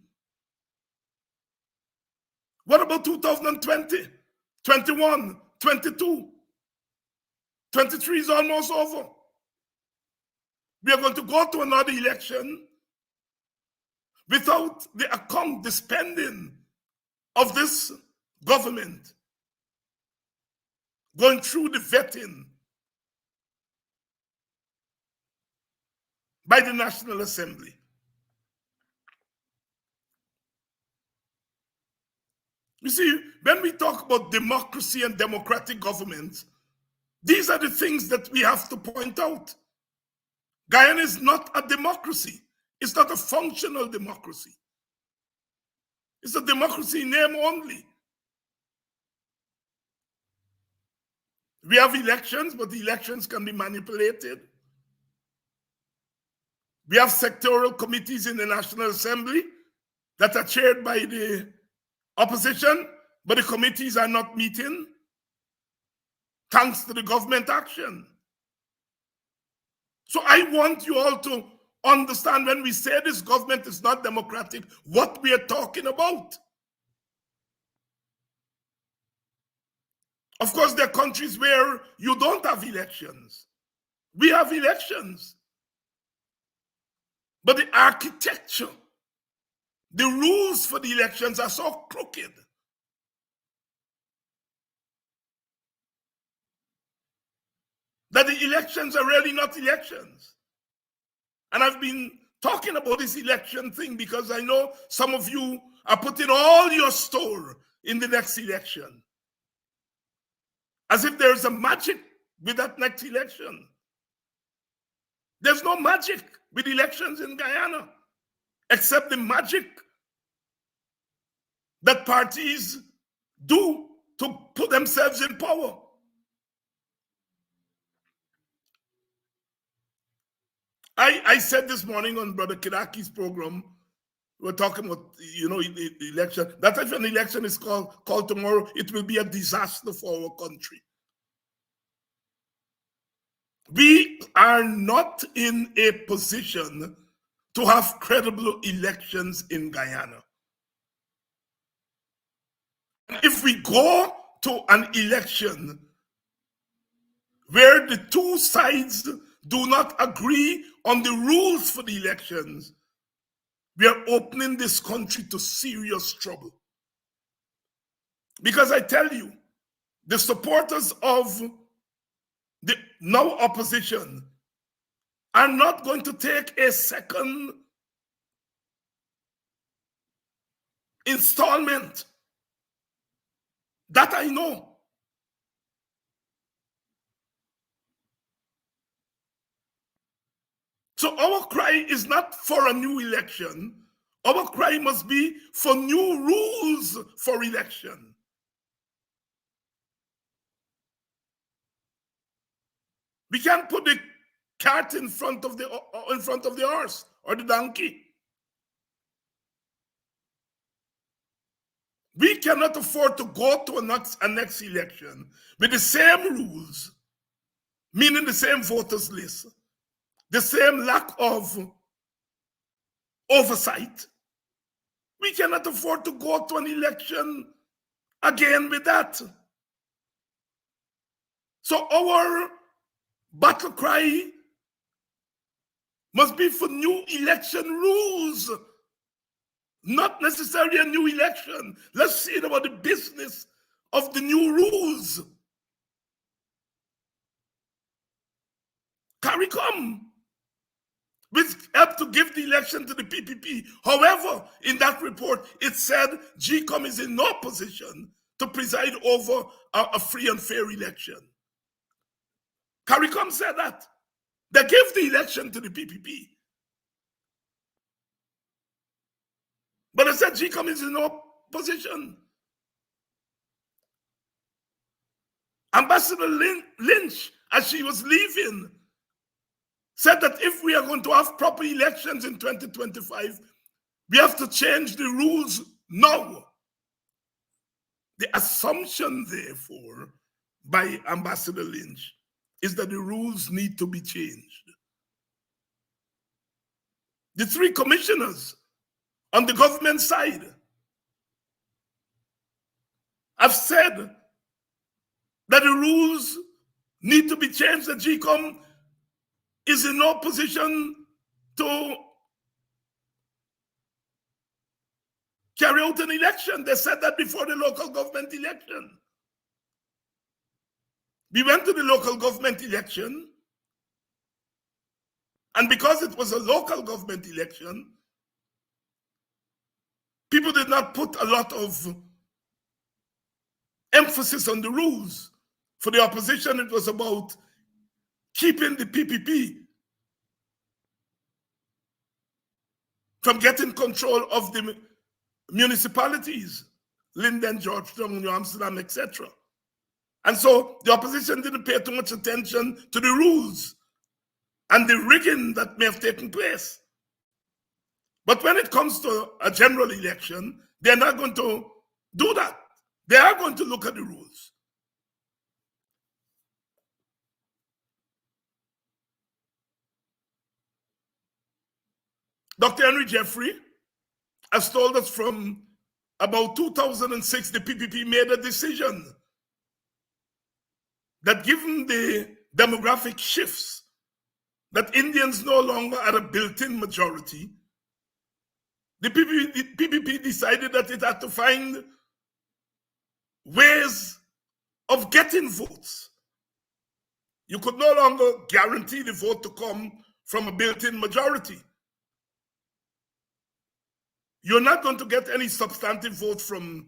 What about 2020, 21, 22? 23 is almost over. We are going to go to another election without the account, the spending of this government going through the vetting by the National Assembly. You see, when we talk about democracy and democratic government, these are the things that we have to point out. Guyana is not a democracy. It's not a functional democracy. It's a democracy in name only. We have elections, but the elections can be manipulated. We have sectoral committees in the National Assembly that are chaired by the opposition, but the committees are not meeting thanks to the government action. So I want you all to understand, when we say this government is not democratic, what we are talking about. Of course, there are countries where you don't have elections. We have elections. But the architecture, the rules for the elections are so crooked that the elections are really not elections. And I've been talking about this election thing because I know some of you are putting all your store in the next election, as if there's a magic with that next election. There's no magic with elections in Guyana, except the magic that parties do to put themselves in power. I said this morning on Brother Kidaki's program, we're talking about, the election. That if an election is called tomorrow, it will be a disaster for our country. We are not in a position to have credible elections in Guyana. If we go to an election where the two sides do not agree on the rules for the elections, we are opening this country to serious trouble. Because I tell you, the supporters of the now opposition are not going to take a second installment. That I know. So our cry is not for a new election. Our cry must be for new rules for election. We can't put the cart in front of the horse or the donkey. We cannot afford to go to a next election with the same rules, meaning the same voters list, the same lack of oversight. We cannot afford to go to an election again with that. So our battle cry must be for new election rules, not necessarily a new election. Let's see it about the business of the new rules. CARICOM, which helped to give the election to the PPP. However, in that report, it said GCOM is in no position to preside over a free and fair election. CARICOM said that. They gave the election to the PPP. But I said GCOM is in no position. Ambassador Lynch, as she was leaving, said that if we are going to have proper elections in 2025, we have to change the rules now. The assumption, therefore, by Ambassador Lynch is that the rules need to be changed. The three commissioners on the government side have said that the rules need to be changed. The GCOM is in no position to carry out an election. They said that before the local government election. We went to the local government election, and because it was a local government election, people did not put a lot of emphasis on the rules. For the opposition, it was about keeping the PPP from getting control of the municipalities, Linden, Georgetown, New Amsterdam, etc. And so the opposition didn't pay too much attention to the rules and the rigging that may have taken place. But when it comes to a general election, they're not going to do that. They are going to look at the rules. Dr. Henry Jeffrey has told us from about 2006, the PPP made a decision that given the demographic shifts, that Indians no longer had a built-in majority, the PPP decided that it had to find ways of getting votes. You could no longer guarantee the vote to come from a built-in majority. You're not going to get any substantive vote from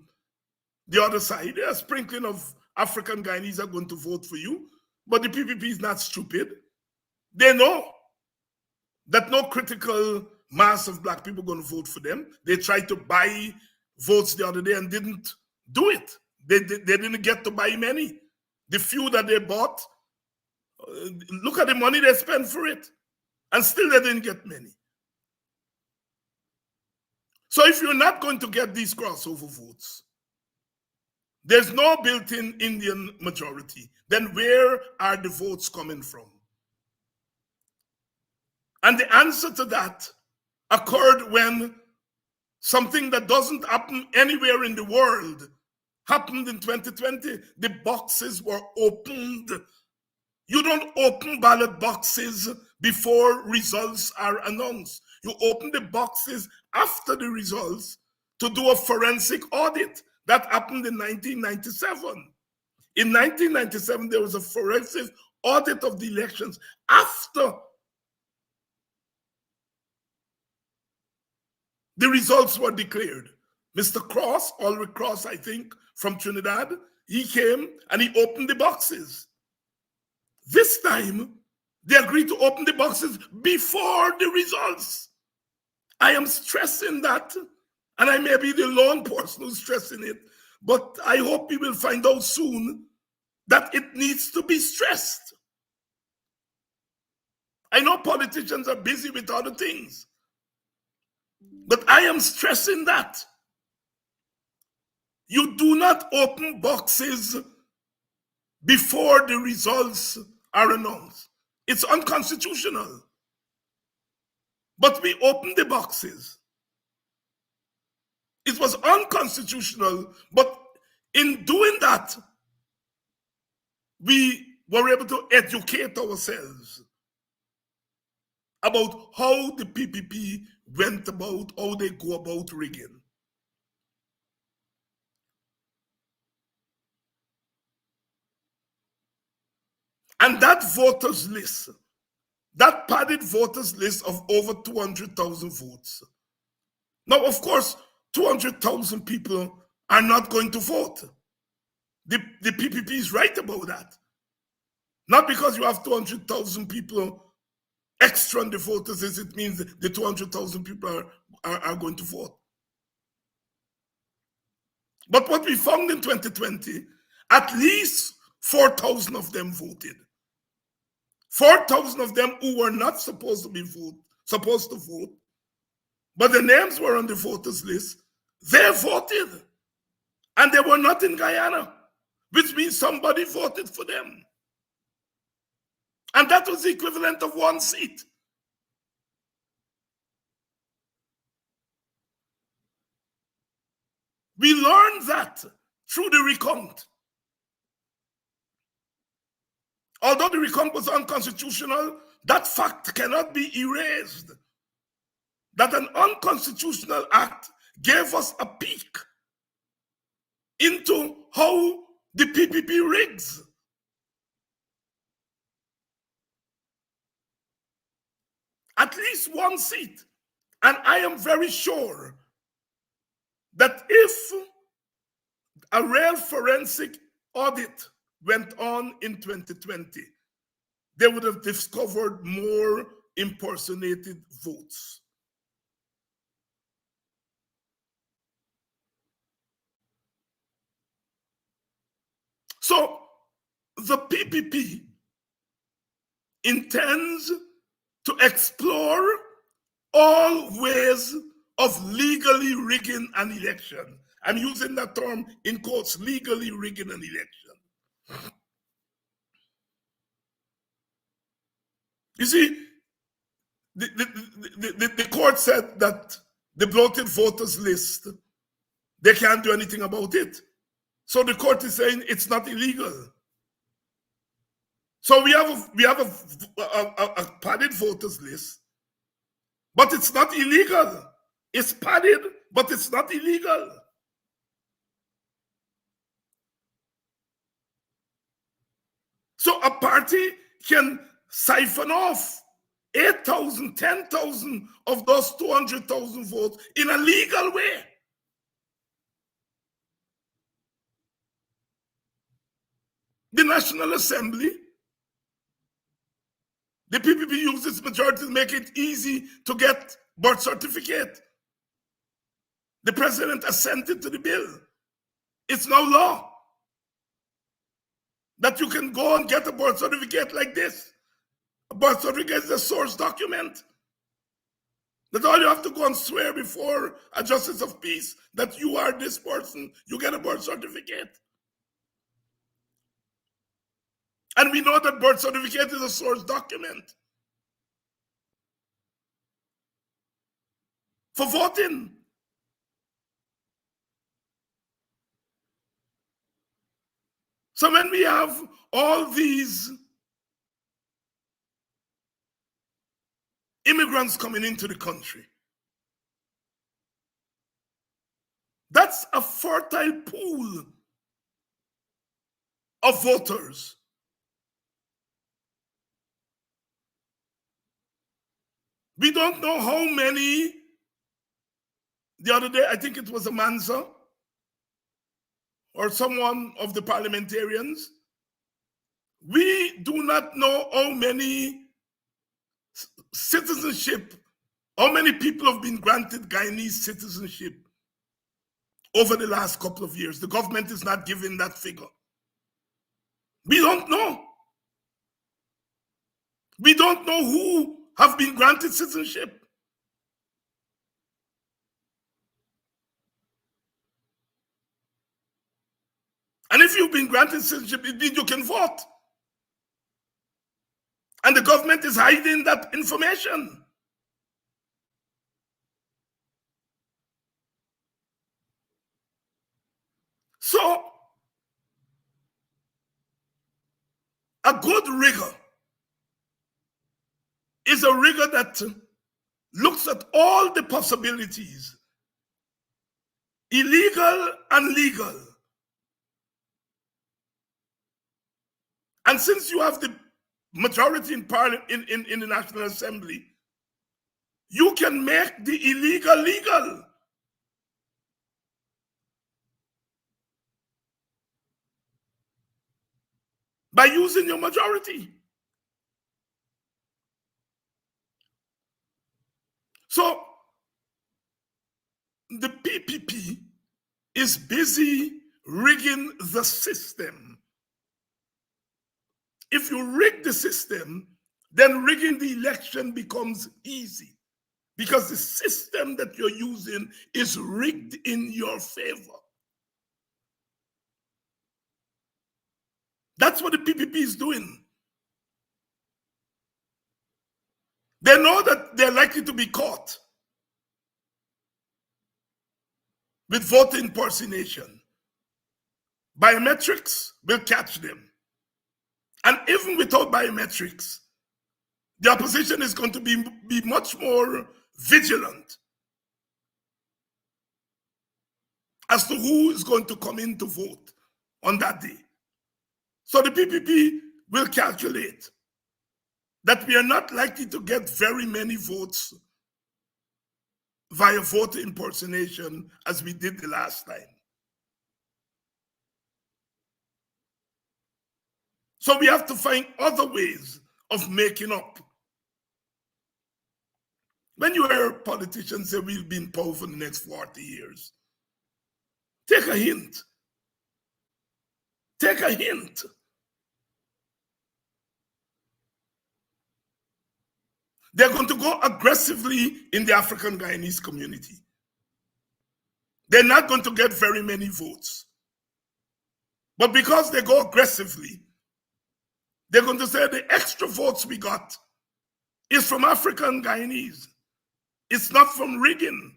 the other side. A sprinkling of African Guyanese are going to vote for you, but the PPP is not stupid. They know that no critical mass of black people are going to vote for them. They tried to buy votes the other day and didn't do it. They didn't get to buy many. The few that they bought, look at the money they spent for it, and still they didn't get many. So if you're not going to get these crossover votes, there's no built-in Indian majority, then where are the votes coming from? And the answer to that occurred when something that doesn't happen anywhere in the world happened in 2020. The boxes were opened. You don't open ballot boxes before results are announced. You open the boxes after the results to do a forensic audit. That happened in 1997. In 1997, there was a forensic audit of the elections after the results were declared. Mr. Cross, Ulrich Cross, I think, from Trinidad, he came and he opened the boxes. This time, they agreed to open the boxes before the results. I am stressing that, and I may be the lone person who's stressing it, but I hope we will find out soon that it needs to be stressed. I know politicians are busy with other things, but I am stressing that. You do not open boxes before the results are announced. It's unconstitutional. But we opened the boxes. It was unconstitutional, but in doing that, we were able to educate ourselves about how the PPP went about, how they go about rigging. And that voters list, that padded voters list of over 200,000 votes. Now, of course, 200,000 people are not going to vote. The PPP is right about that. Not because you have 200,000 people extra on the voters list, it means the 200,000 people are going to vote. But what we found in 2020, at least 4,000 of them voted. 4,000 of them who were not supposed to vote, but the names were on the voters list, they voted. And they were not in Guyana, which means somebody voted for them. And that was the equivalent of 1 seat. We learned that through the recount. Although the recount was unconstitutional, that fact cannot be erased. That an unconstitutional act gave us a peek into how the PPP rigs. At least 1 seat. And I am very sure that if a real forensic audit went on in 2020, they would have discovered more impersonated votes. So the PPP intends to explore all ways of legally rigging an election. I'm using that term in quotes, legally rigging an election. You see, the court said that the bloated voters list, they can't do anything about it. So the court is saying it's not illegal. So we have a padded voters list, but it's not illegal. It's padded, but it's not illegal. So a party can siphon off 8,000, 10,000 of those 200,000 votes in a legal way. The National Assembly, the PPP used its majority to make it easy to get birth certificate. The president assented to the bill. It's now law that you can go and get a birth certificate like this. A birth certificate is a source document. That all you have to go and swear before a justice of peace that you are this person, you get a birth certificate. And we know that birth certificate is a source document for voting. So when we have all these immigrants coming into the country, that's a fertile pool of voters. We don't know how many. The other day, I think it was a Mansa or someone of the parliamentarians. We do not know how many citizenship, how many people have been granted Guyanese citizenship over the last couple of years. The government is not giving that figure. We don't know. We don't know who have been granted citizenship. And if you've been granted citizenship, it means you can vote. And the government is hiding that information. So, a good rigor is a rigor that looks at all the possibilities, illegal and legal. And since you have the majority in parliament in the National Assembly, you can make the illegal legal. By using your majority. So the PPP is busy rigging the system. If you rig the system, then rigging the election becomes easy because the system that you're using is rigged in your favor. That's what the PPP is doing. They know that they're likely to be caught with voter impersonation. Biometrics will catch them. And even without biometrics, the opposition is going to be much more vigilant as to who is going to come in to vote on that day. So the PPP will calculate that we are not likely to get very many votes via voter impersonation as we did the last time. So we have to find other ways of making up. When you hear politicians say we'll be in power for the next 40 years, take a hint. Take a hint. They're going to go aggressively in the African Guyanese community. They're not going to get very many votes. But because they go aggressively, they're going to say the extra votes we got is from African Guyanese. It's not from rigging.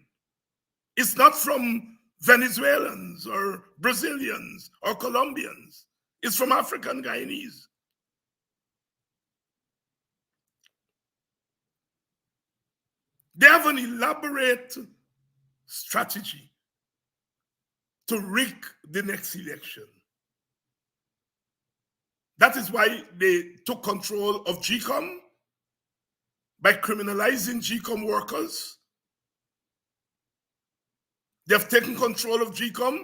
It's not from Venezuelans or Brazilians or Colombians. It's from African Guyanese. They have an elaborate strategy to rig the next election. That is why they took control of GCOM by criminalizing GCOM workers. They have taken control of GCOM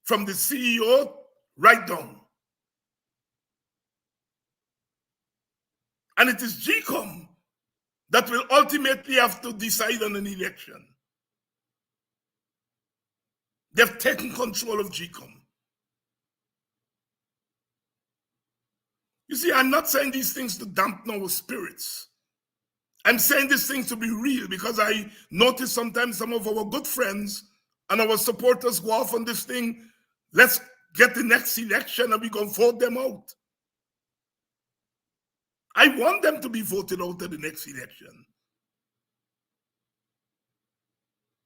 from the CEO right down. And it is GCOM that will ultimately have to decide on an election. They've taken control of GCOM. You see, I'm not saying these things to dampen our spirits. I'm saying these things to be real because I notice sometimes some of our good friends and our supporters go off on this thing. Let's get the next election and we're going to vote them out. I want them to be voted out at the next election.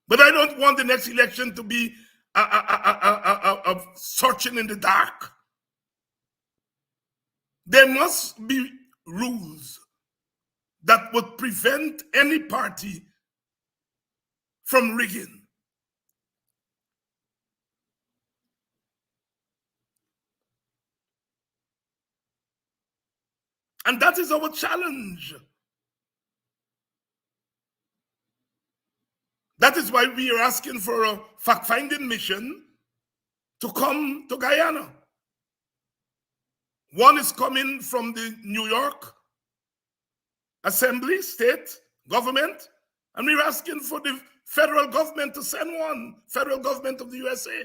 But I don't want the next election to be a searching in the dark. There must be rules that would prevent any party from rigging. And that is our challenge. That is why we are asking for a fact-finding mission to come to Guyana. One is coming from the New York Assembly, state government, and we're asking for the federal government to send one, federal government of the USA.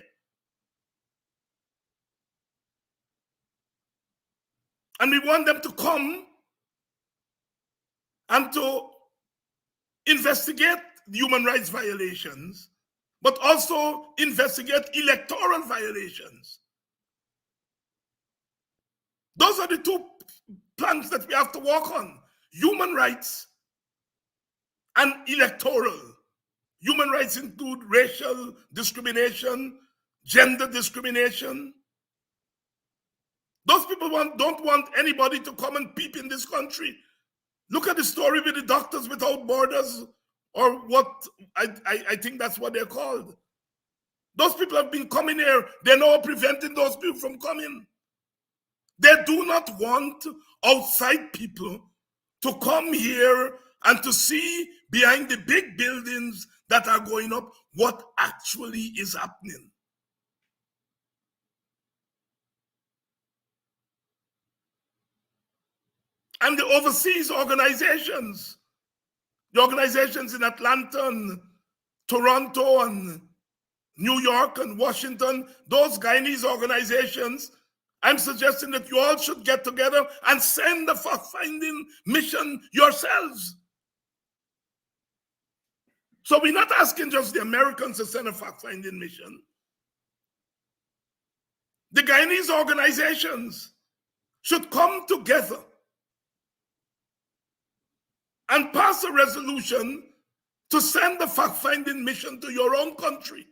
And we want them to come and to investigate human rights violations, but also investigate electoral violations. Those are the two planks that we have to work on: human rights and electoral. Human rights include racial discrimination, gender discrimination. Those people don't want anybody to come and peep in this country. Look at the story with the Doctors Without Borders, or what I think that's what they're called. Those people have been coming here. They're now preventing those people from coming. They do not want outside people to come here and to see behind the big buildings that are going up what actually is happening. And the overseas organizations, the organizations in Atlanta and Toronto and New York and Washington, those Guyanese organizations, I'm suggesting that you all should get together and send a fact-finding mission yourselves. So we're not asking just the Americans to send a fact-finding mission. The Guyanese organizations should come together and pass a resolution to send a fact-finding mission to your own country.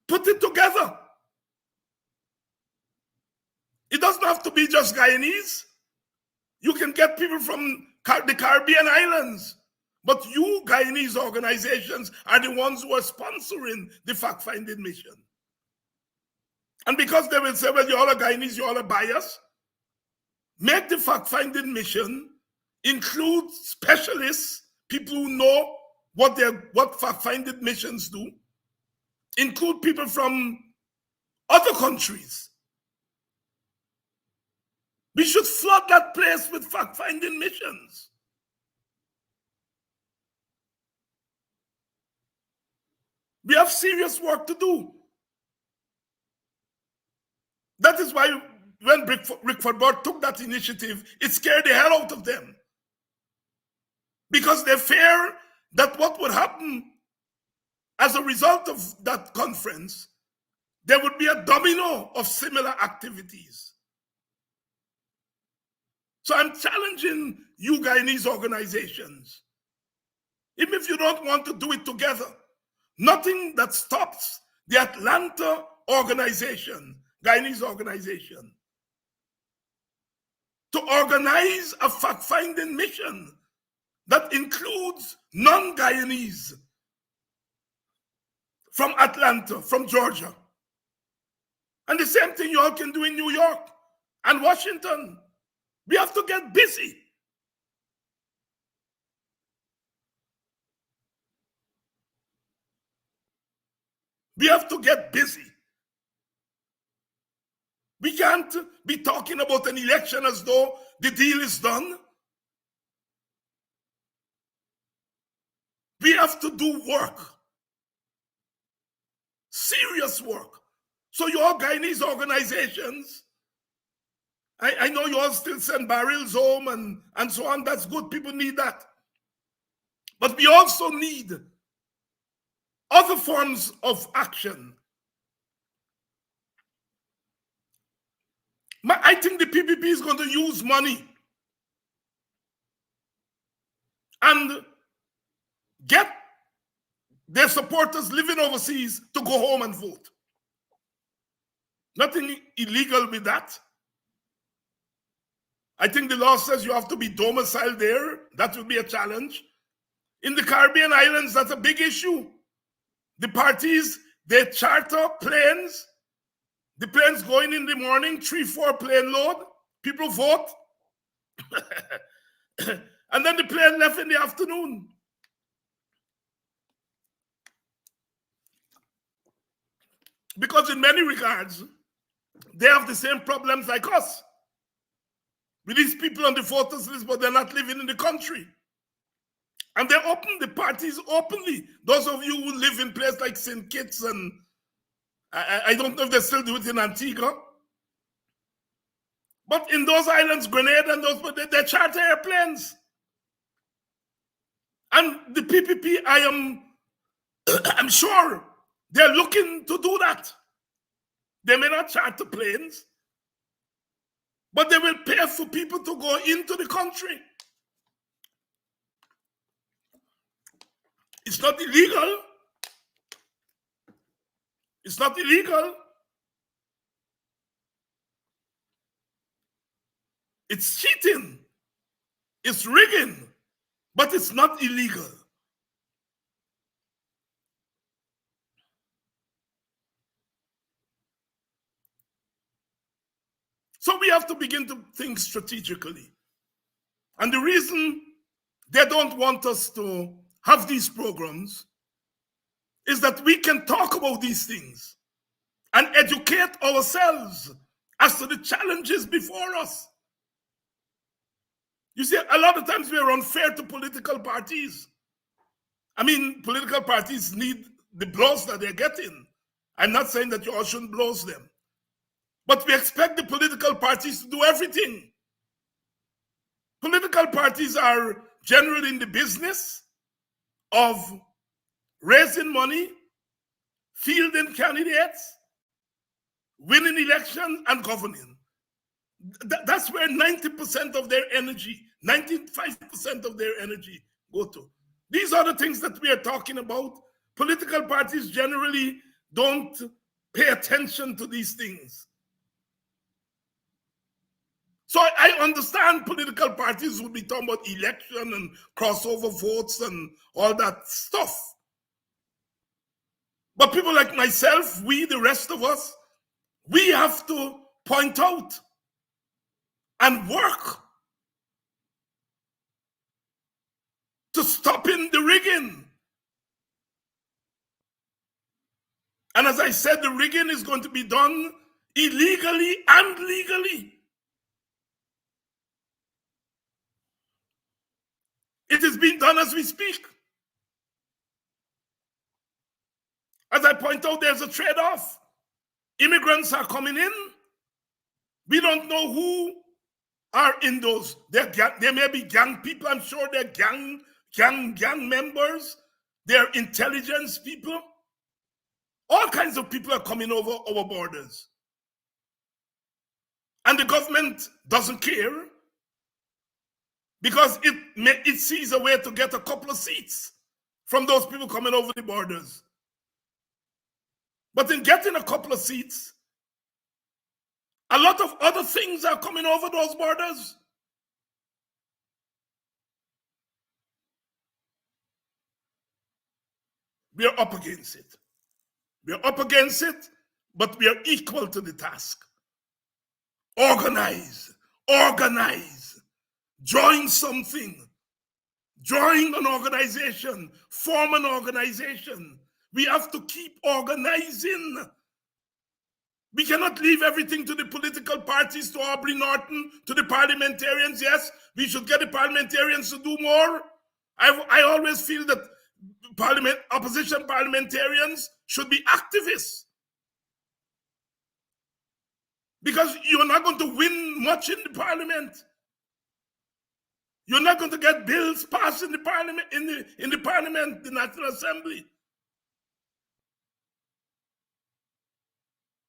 Put it together. It doesn't have to be just Guyanese. You can get people from the Caribbean islands. But you Guyanese organizations are the ones who are sponsoring the fact-finding mission. And because they will say, well, you all are Guyanese, you all are biased, make the fact-finding mission include specialists, people who know what fact-finding missions do, include people from other countries. We should flood that place with fact-finding missions. We have serious work to do. That is why when Rickford Board took that initiative, it scared the hell out of them. Because they fear that what would happen as a result of that conference, there would be a domino of similar activities. So I'm challenging you Guyanese organizations. Even if you don't want to do it together, nothing that stops the Atlanta organization, Guyanese organization, to organize a fact-finding mission that includes non-Guyanese from Atlanta, from Georgia. And the same thing you all can do in New York and Washington. We have to get busy. We have to get busy. We can't be talking about an election as though the deal is done. We have to do work. Serious work. So your Guyanese organizations, I know you all still send barrels home and so on. That's good. People need that. But we also need other forms of action. I think the PPP is going to use money and get their supporters living overseas to go home and vote. Nothing illegal with that. I think the law says you have to be domiciled there. That will be a challenge. In the Caribbean islands, that's a big issue. The parties, they charter planes. The planes going in the morning, 3-4 plane load. People vote. And then the plane left in the afternoon. Because in many regards, they have the same problems like us. With these people on the voters list, but they're not living in the country. And they open the parties openly. Those of you who live in places like St. Kitts and I don't know if they still do it in Antigua. But in those islands, Grenada and those, they charter airplanes. And the PPP, I'm sure they're looking to do that. They may not charter planes, but they will pay for people to go into the country. It's not illegal. It's not illegal. It's cheating. It's rigging, but it's not illegal. So we have to begin to think strategically. And the reason they don't want us to have these programs is that we can talk about these things and educate ourselves as to the challenges before us. You see, a lot of times we are unfair to political parties. I mean, political parties need the blows that they're getting. I'm not saying that you all shouldn't blow them. But we expect the political parties to do everything. Political parties are generally in the business of raising money, fielding candidates, winning election and governing. That's where 90% of their energy, 95% of their energy go to. These are the things that we are talking about. Political parties generally don't pay attention to these things. So I understand political parties will be talking about election and crossover votes and all that stuff. But people like myself, we, the rest of us, we have to point out and work to stopping the rigging. And as I said, the rigging is going to be done illegally and legally. It is being done as we speak. As I point out, there's a trade-off. Immigrants are coming in. We don't know who are in those. There may be gang people. I'm sure they're gang members. They're intelligence people. All kinds of people are coming over our borders. And the government doesn't care because it sees a way to get a couple of seats from those people coming over the borders. But in getting a couple of seats, a lot of other things are coming over those borders. We are up against it. We are up against it, but we are equal to the task. Organize, join something, join an organization, form an organization. We have to keep organizing. We cannot leave everything to the political parties, to Aubrey Norton, to the parliamentarians. Yes, we should get the parliamentarians to do more. I always feel that opposition parliamentarians should be activists. Because you're not going to win much in the parliament. You're not going to get bills passed in the parliament, in the parliament, the National Assembly.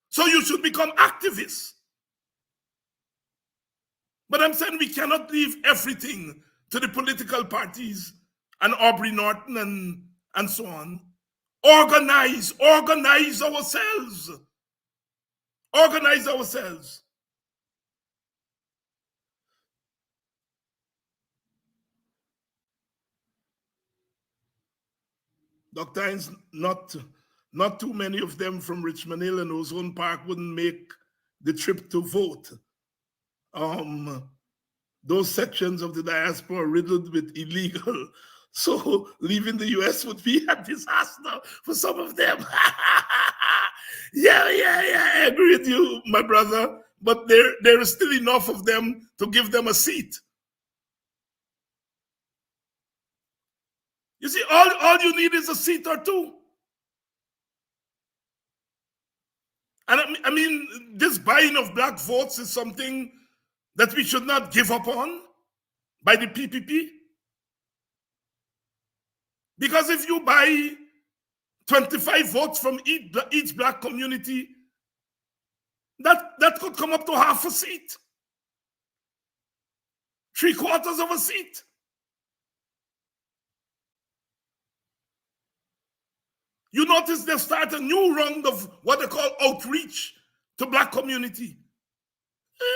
So you should become activists. But I'm saying we cannot leave everything to the political parties and Aubrey Norton and so on. Organize ourselves. Organize ourselves. Dr. Hines, not too many of them from Richmond Hill and Ozone Park wouldn't make the trip to vote. Those sections of the diaspora are riddled with illegal. So leaving the US would be a disaster for some of them. Yeah, I agree with you, my brother. But there is still enough of them to give them a seat. You see, all you need is a seat or two. And I mean, this buying of black votes is something that we should not give up on by the PPP. Because if you buy 25 votes from each black community, that could come up to half a seat, 3/4 of a seat. You notice they start a new round of what they call outreach to black community.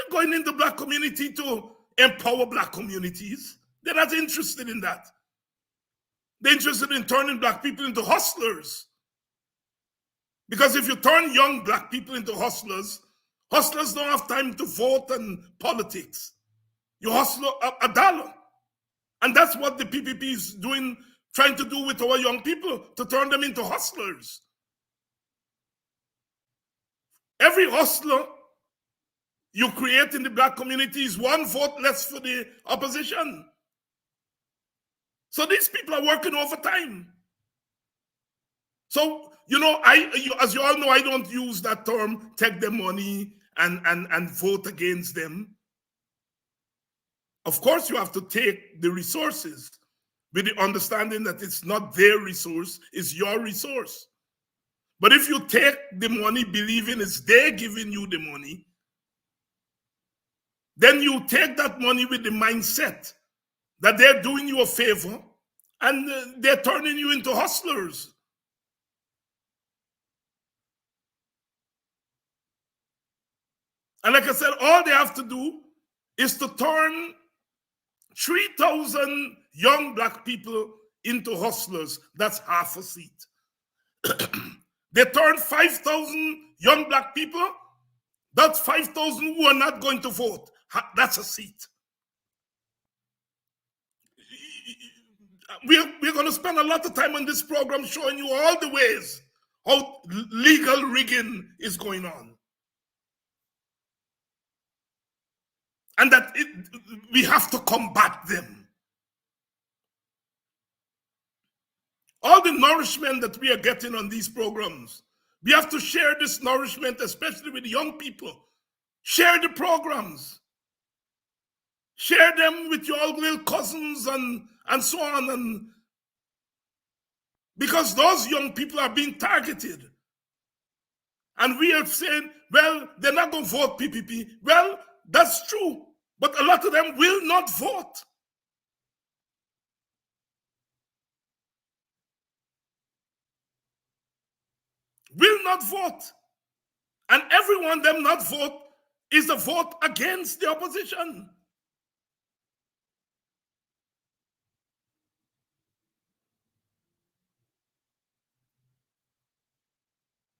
Going into black community to empower black communities. They're not interested in that. They're interested in turning black people into hustlers. Because if you turn young black people into hustlers, hustlers don't have time to vote and politics. You hustle a dollar. And that's what the PPP is doing, trying to do with our young people, to turn them into hustlers. Every hustler you create in the black community is one vote less for the opposition. So these people are working overtime. So, as you all know, I don't use that term, take their money and vote against them. Of course, you have to take the resources with the understanding that it's not their resource, it's your resource. But if you take the money believing it's they giving you the money, then you take that money with the mindset that they're doing you a favor and they're turning you into hustlers. And like I said, all they have to do is to turn 3,000 young black people into hustlers. That's half a seat. They turn 5,000 young black people. That's 5,000 who are not going to vote. That's a seat. We're going to spend a lot of time on this program showing you all the ways how legal rigging is going on. And that we have to combat them. All the nourishment that we are getting on these programs, we have to share this nourishment, especially with young people. Share the programs. Share them with your little cousins and so on. And because those young people are being targeted. And we are saying, well, they're not going to vote PPP. Well, that's true. But a lot of them will not vote. Will not vote. And everyone them not vote is a vote against the opposition.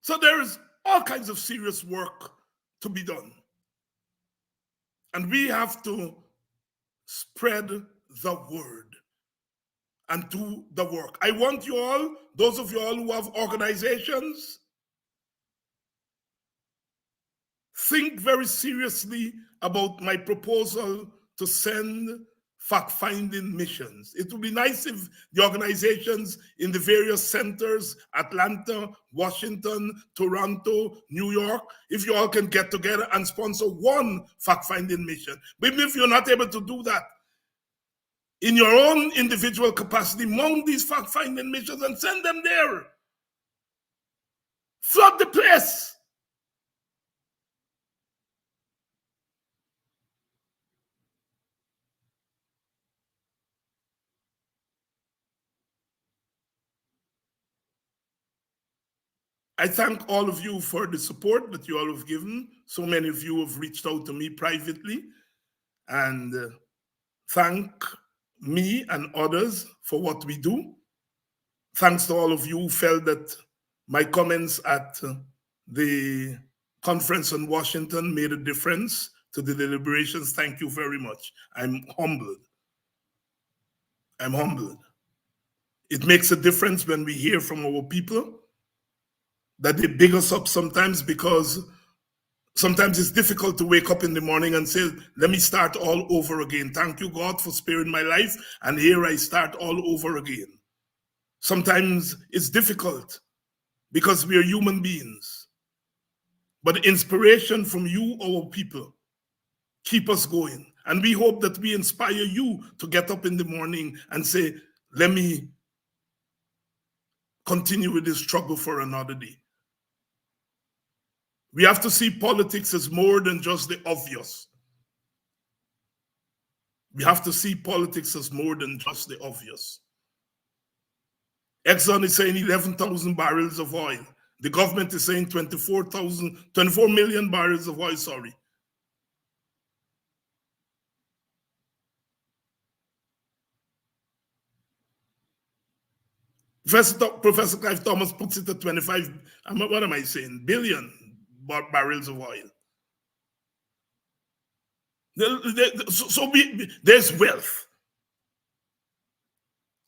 So there is all kinds of serious work to be done. And we have to spread the word and do the work. I want you all, those of you all who have organizations, think very seriously about my proposal to send fact-finding missions. It would be nice if the organizations in the various centers, Atlanta, Washington, Toronto, New York, if you all can get together and sponsor one fact-finding mission. But even if you're not able to do that, in your own individual capacity, mount these fact-finding missions and send them there. Flood the place. I thank all of you for the support that you all have given. So many of you have reached out to me privately and thank me and others for what we do. Thanks to all of you who felt that my comments at the conference in Washington made a difference to the deliberations. Thank you very much. I'm humbled. I'm humbled. It makes a difference when we hear from our people that they big us up sometimes, because sometimes it's difficult to wake up in the morning and say, let me start all over again. Thank you, God, for sparing my life. And here I start all over again. Sometimes it's difficult because we are human beings. But inspiration from you, our people, keep us going. And we hope that we inspire you to get up in the morning and say, let me continue with this struggle for another day. We have to see politics as more than just the obvious. We have to see politics as more than just the obvious. Exxon is saying 11,000 barrels of oil. The government is saying 24 million barrels of oil, sorry. Professor Clive Thomas puts it at 25, what am I saying, billion barrels of oil. So there's wealth.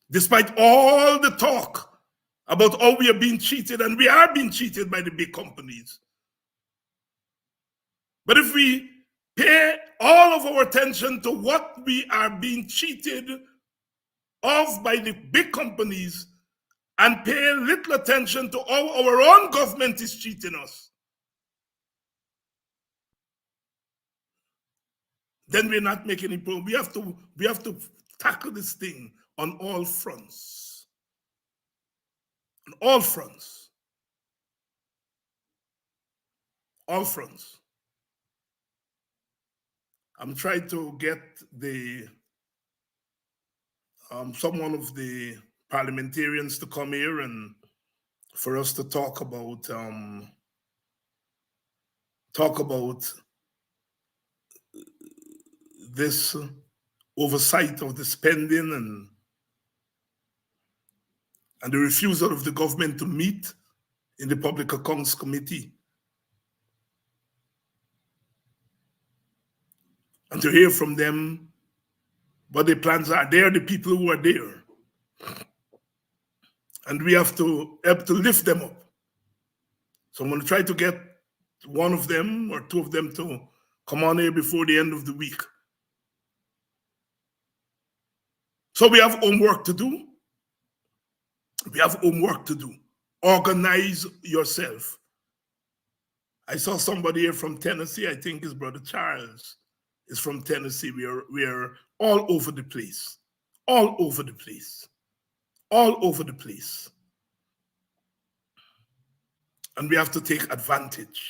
Despite all the talk about how we are being cheated, and we are being cheated by the big companies. But if we pay all of our attention to what we are being cheated of by the big companies and pay little attention to how our own government is cheating us, then we're not making any progress. We have to tackle this thing on all fronts. On all fronts. all fronts. I'm trying to get the someone of the parliamentarians to come here and for us to talk about this oversight of the spending and the refusal of the government to meet in the Public Accounts Committee. And to hear from them what their plans are. They are the people who are there. And we have to help to lift them up. So I'm going to try to get one of them or two of them to come on here before the end of the week. So we have homework to do. We have homework to do. Organize yourself. I saw somebody here from Tennessee. I think his brother Charles is from Tennessee. We are all over the place. All over the place. All over the place. And we have to take advantage.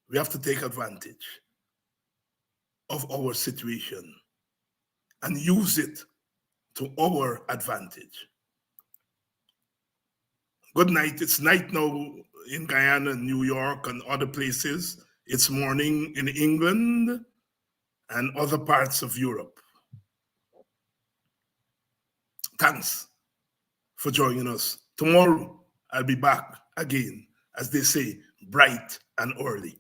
We have to take advantage of our situation and use it to our advantage. Good night. It's night now in Guyana, New York, and other places. It's morning in England and other parts of Europe. Thanks for joining us. Tomorrow, I'll be back again, as they say, bright and early.